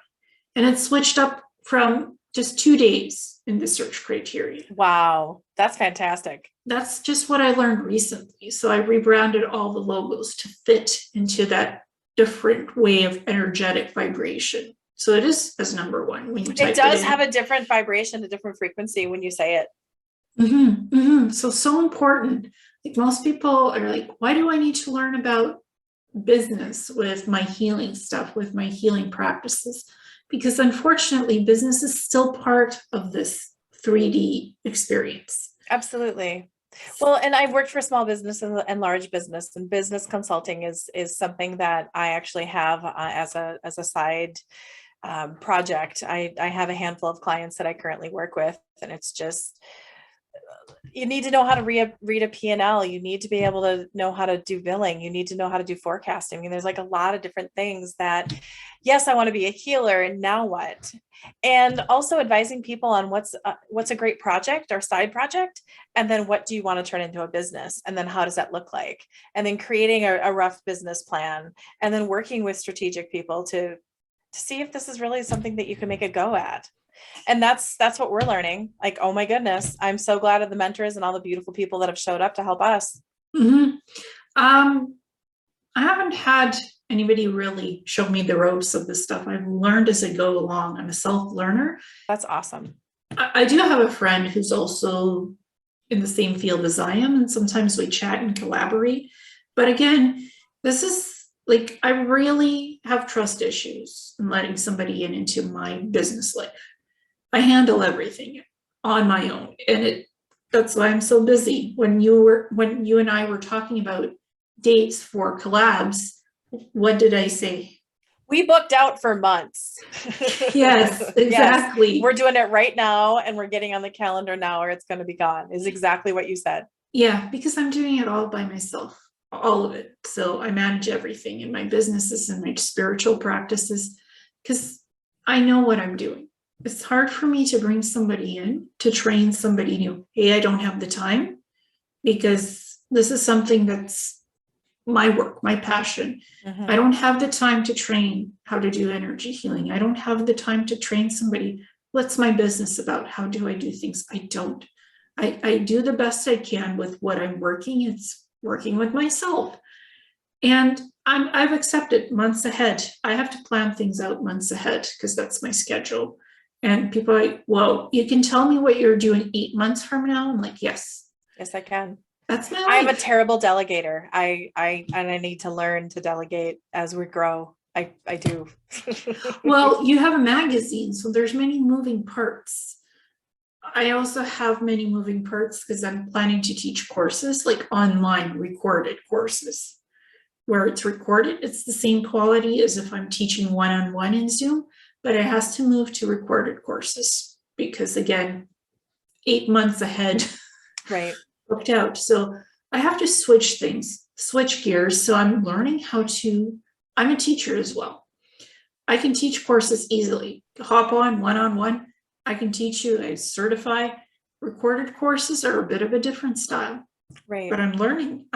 And it switched up from just 2 days in the search criteria. Wow, that's fantastic. That's just what I learned recently. So I rebranded all the logos to fit into that different way of energetic vibration. So it is as number 1 when you type it. It does have a different vibration, a different frequency when you say it. Mm-hmm, mm-hmm. So important. Like, most people are like, why do I need to learn about business with my healing stuff, with my healing practices? Because unfortunately, business is still part of this 3D experience. Absolutely. Well, and I've worked for small business and large business, and business consulting is something that I actually have as a side project. I have a handful of clients that I currently work with, and it's just, you need to know how to read a P&L. You need to be able to know how to do billing. You need to know how to do forecasting. I mean, there's like a lot of different things that, yes, I want to be a healer, and now what? And also advising people on what's a great project or side project, and then what do you want to turn into a business, and then how does that look like, and then creating a rough business plan, and then working with strategic people to see if this is really something that you can make a go at. And that's what we're learning. Like, oh my goodness, I'm so glad of the mentors and all the beautiful people that have showed up to help us. Mm-hmm. I haven't had anybody really show me the ropes of this stuff. I've learned as I go along. I'm a self-learner. That's awesome. I do have a friend who's also in the same field as I am, and sometimes we chat and collaborate. But again, this is like, I really have trust issues in letting somebody into my business life. I handle everything on my own, and that's why I'm so busy. When you and I were talking about dates for collabs, what did I say? We booked out for months. Yes, exactly. Yes. We're doing it right now, and we're getting on the calendar now, or it's going to be gone, is exactly what you said. Yeah, because I'm doing it all by myself, all of it. So I manage everything in my businesses and my spiritual practices, because I know what I'm doing. It's hard for me to bring somebody in to train somebody new. Hey, I don't have the time, because this is something that's my work, my passion. Mm-hmm. I don't have the time to train how to do energy healing. I don't have the time to train somebody. What's my business about? How do I do things? I don't. I do the best I can with what I'm working. It's working with myself. And I've accepted months ahead. I have to plan things out months ahead, because that's my schedule. And people are like, well, you can tell me what you're doing 8 months from now? I'm like, yes. Yes, I can. That's my I'm a life. terrible delegator. And I need to learn to delegate as we grow. I do. Well, you have a magazine, so there's many moving parts. I also have many moving parts because I'm planning to teach courses, like online recorded courses. Where it's recorded, it's the same quality as if I'm teaching one-on-one in Zoom, but it has to move to recorded courses because, again, 8 months ahead, Right. booked out. So I have to switch things, switch gears. So I'm learning how to, I'm a teacher as well. I can teach courses easily. Hop on one-on-one. I can teach you, I certify. Recorded courses are a bit of a different style, Right. but I'm learning.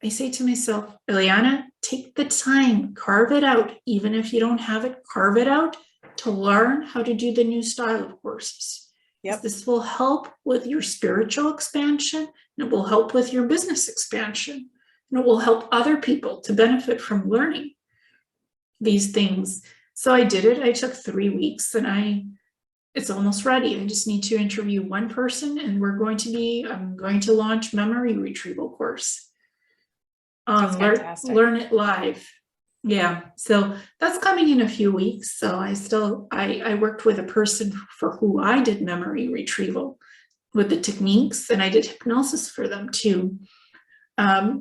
I say to myself, Ileana, take the time, carve it out. Even if you don't have it, carve it out to learn how to do the new style of courses. Yep. This will help with your spiritual expansion, and it will help with your business expansion, and it will help other people to benefit from learning these things. So I did it. I took 3 weeks and it's almost ready. I just need to interview one person and I'm going to launch memory retrieval course. That's fantastic. Learn it live. Yeah. So that's coming in a few weeks. So I worked with a person for who I did memory retrieval with the techniques, and I did hypnosis for them too.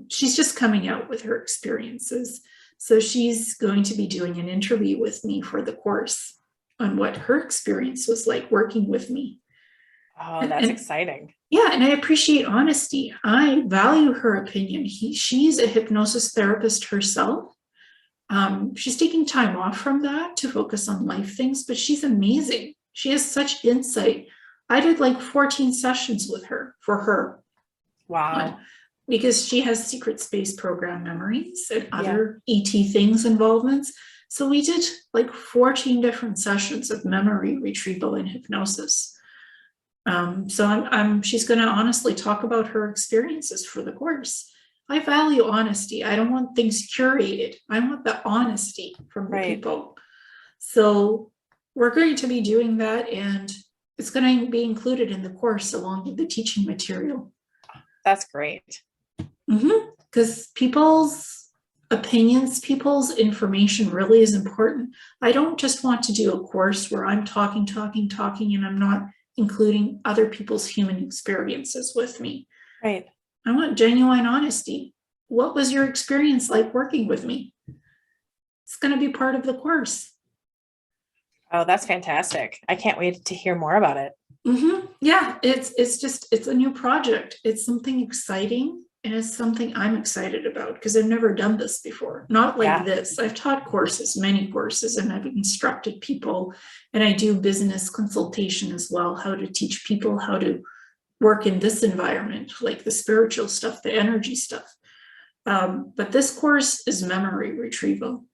She's just coming out with her experiences. So she's going to be doing an interview with me for the course on what her experience was like working with me. Oh, that's exciting. Yeah, and I appreciate honesty. I value her opinion. She's a hypnosis therapist herself. She's taking time off from that to focus on life things, but she's amazing. She has such insight. I did like 14 sessions with her for her. Wow. Because she has secret space program memories and other ET things involvements. So we did like 14 different sessions of memory retrieval and hypnosis. So she's going to honestly talk about her experiences for the course. I value honesty. I don't want things curated. I want the honesty from the people. So we're going to be doing that, and it's going to be included in the course along with the teaching material. That's great. Because people's opinions, people's information really is important. I don't just want to do a course where I'm talking, and I'm not including other people's human experiences with me. Right. I want genuine honesty. What was your experience like working with me? It's going to be part of the course. Oh, that's fantastic. I can't wait to hear more about it. Yeah, it's a new project. It's something exciting, and it's something I'm excited about because I've never done this before. Not like this. I've taught courses, many courses, and I've instructed people, and I do business consultation as well, how to teach people how to work in this environment, like the spiritual stuff, the energy stuff. But this course is memory retrieval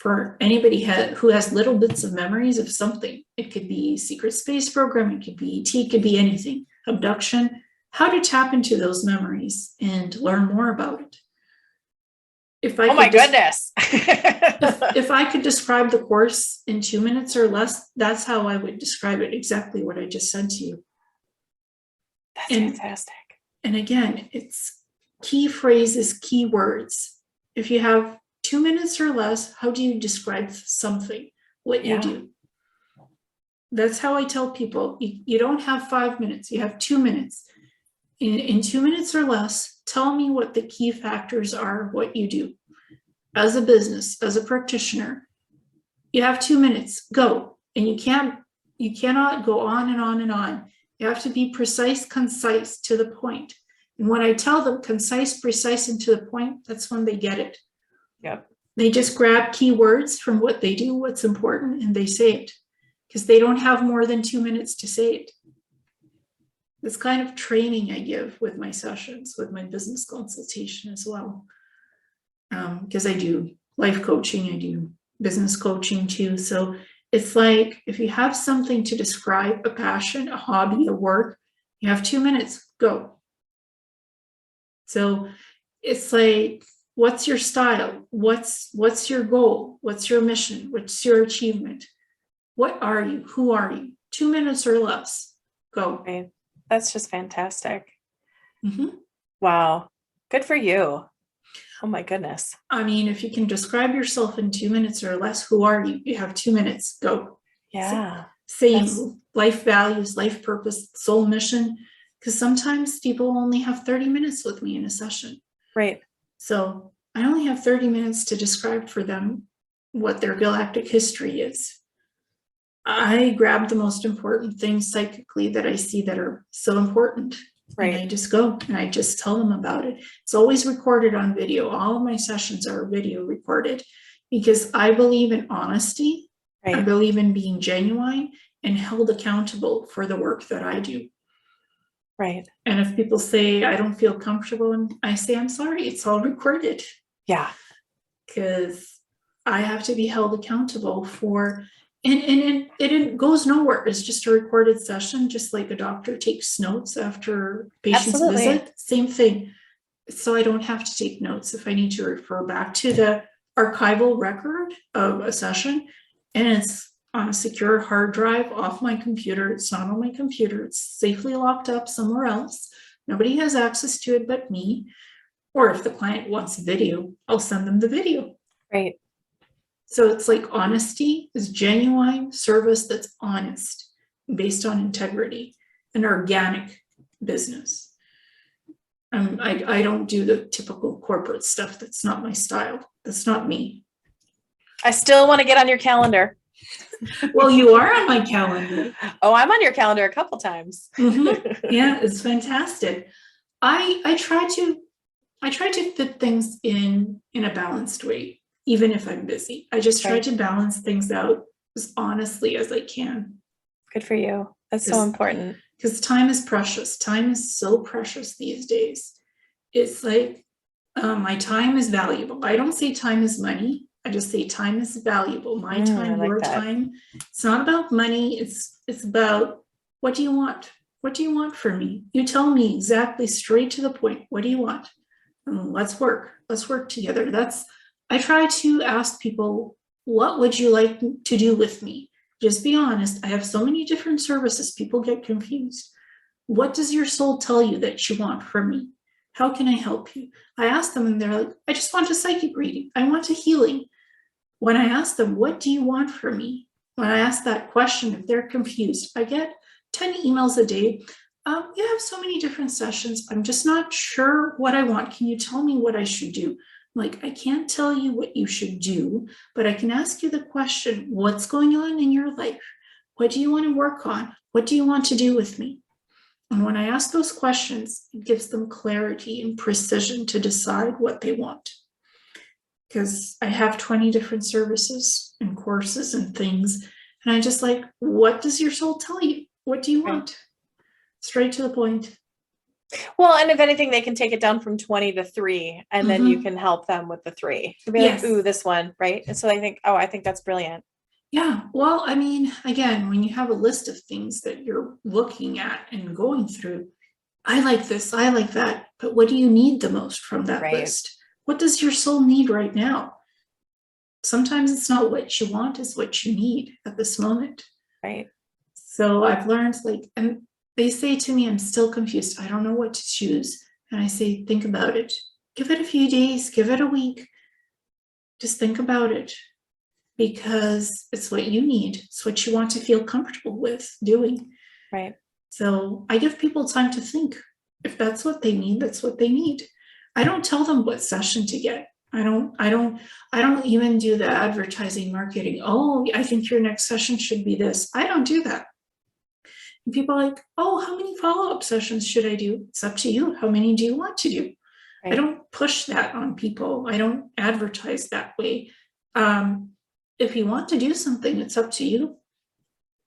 for anybody who has little bits of memories of something. It could be secret space program, it could be ET, it could be anything, abduction, how to tap into those memories and learn more about it. Oh my goodness. if I could describe the course in 2 minutes or less, that's how I would describe it, exactly what I just said to you. That's fantastic. And again, it's key phrases, key words. If you have 2 minutes or less, how do you describe something, what you do? That's how I tell people, you don't have 5 minutes, you have 2 minutes. In 2 minutes or less, tell me what the key factors are, what you do. As a business, as a practitioner, you have 2 minutes, go. And you cannot go on and on and on. You have to be precise, concise, to the point. And when I tell them concise, precise, and to the point, that's when they get it. Yep. They just grab keywords from what they do, what's important, and they say it because they don't have more than 2 minutes to say it. This kind of training I give with my sessions, with my business consultation as well. Because I do life coaching, I do business coaching too. So it's like if you have something to describe, a passion, a hobby, a work, you have 2 minutes, go. So it's like, what's your style? What's your goal? What's your mission? What's your achievement? What are you? Who are you? 2 minutes or less, go. Right. That's just fantastic. Wow. Good for you. Oh my goodness. I mean, if you can describe yourself in 2 minutes or less, who are you? You have 2 minutes, go. Yeah. Same life values, life purpose, soul mission. Because sometimes people only have 30 minutes with me in a session. Right. So I only have 30 minutes to describe for them what their galactic history is. I grab the most important things psychically that I see that are so important. Right. And I just go and I just tell them about it. It's always recorded on video. All of my sessions are video recorded because I believe in honesty. I Right. believe in being genuine and held accountable for the work that I do. Right. And if people say, I don't feel comfortable, and I say, I'm sorry, it's all recorded. Yeah. Because I have to be held accountable for, and it goes nowhere. It's just a recorded session, just like a doctor takes notes after patient's Absolutely. visit, same thing. So I don't have to take notes if I need to refer back to the archival record of a session, and it's on a secure hard drive off my computer. It's not on my computer. It's safely locked up somewhere else. Nobody has access to it but me. Or if the client wants video, I'll send them the video. Right. So it's like honesty is genuine service that's honest, based on integrity, an organic business. I don't do the typical corporate stuff. That's not my style. That's not me. I still want to get on your calendar. Well, you are on my calendar. Oh, I'm on your calendar a couple times. Yeah, it's fantastic. I try to fit things in a balanced way, even if I'm busy. I just try to balance things out as honestly as I can. Good for you. That's so important. Because time is precious. Time is so precious these days. It's like my time is valuable. I don't say time is money. I just say time is valuable. My time, your time. It's not about money. It's about, what do you want? What do you want from me? You tell me exactly, straight to the point. What do you want? And let's work. Let's work together. I try to ask people, what would you like to do with me? Just be honest. I have so many different services. People get confused. What does your soul tell you that you want from me? How can I help you? I ask them and they're like, I just want a psychic reading. I want a healing. When I ask them, what do you want from me? When I ask that question, if they're confused, I get 10 emails a day. You have so many different sessions. I'm just not sure what I want. Can you tell me what I should do? Like, I can't tell you what you should do, but I can ask you the question, what's going on in your life? What do you want to work on? What do you want to do with me? And when I ask those questions, it gives them clarity and precision to decide what they want. Because I have 20 different services and courses and things. And I just like, what does your soul tell you? What do you want? Straight to the point. Well, and if anything, they can take it down from 20 to 3, and then you can help them with the 3. You'll be like, ooh, this one, right? And so I think that's brilliant. Yeah. Well, I mean, again, when you have a list of things that you're looking at and going through, I like this, I like that, but what do you need the most from that list? What does your soul need right now? Sometimes it's not what you want, it's what you need at this moment. Right. So I've learned, like, and they say to me, I'm still confused. I don't know what to choose. And I say, think about it. Give it a few days, give it a week. Just think about it, because it's what you need. It's what you want to feel comfortable with doing. Right. So I give people time to think. If that's what they need, that's what they need. I don't tell them what session to get. I don't even do the advertising marketing. Oh, I think your next session should be this. I don't do that. And people are like, oh, how many follow-up sessions should I do? It's up to you. How many do you want to do? Right. I don't push that on people. I don't advertise that way. If you want to do something, it's up to you.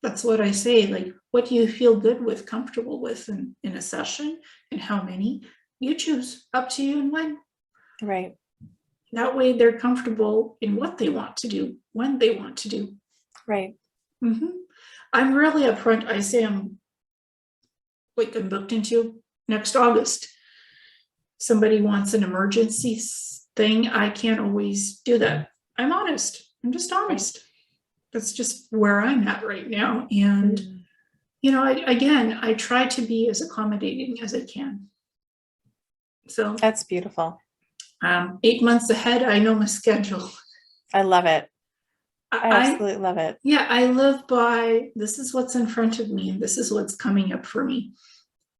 That's what I say. Like, what do you feel good with, comfortable with in a session, and how many? You choose. Up to you and when. Right. That way they're comfortable in what they want to do, when they want to do. Right. Mm-hmm. I'm really upfront. I say I'm booked into next August. Somebody wants an emergency thing. I can't always do that. I'm honest. I'm just honest. Right. That's just where I'm at right now. And, I try to be as accommodating as I can. So That's beautiful. 8 months ahead, I know my schedule. I love it. I I absolutely love it. yeah, I live by, this is what's in front of me and this is what's coming up for me.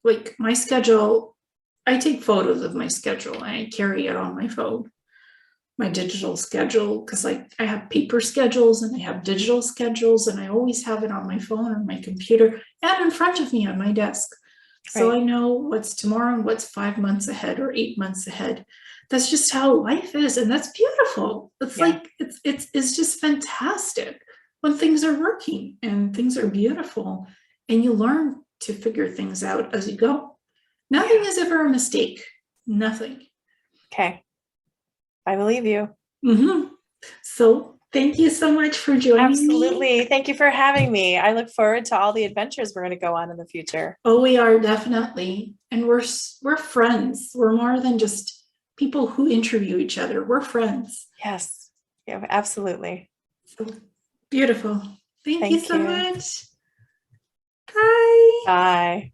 Like my schedule, I take photos of my schedule and I carry it on my phone, my digital schedule, because like I have paper schedules and I have digital schedules, and I always have it on my phone or my computer and in front of me on my desk. So I know what's tomorrow and what's 5 months ahead or 8 months ahead. That's just how life is, and that's beautiful. It's like it's just fantastic when things are working and things are beautiful, and you learn to figure things out as you go. Nothing is ever a mistake. Nothing. Okay. I believe you. So thank you so much for joining me. Absolutely. Thank you for having me. I look forward to all the adventures we're going to go on in the future. Oh, we are definitely. And we're friends. We're more than just people who interview each other. We're friends. Yes. Yeah, absolutely. So beautiful. Thank you Thank so you. much. Bye. Bye.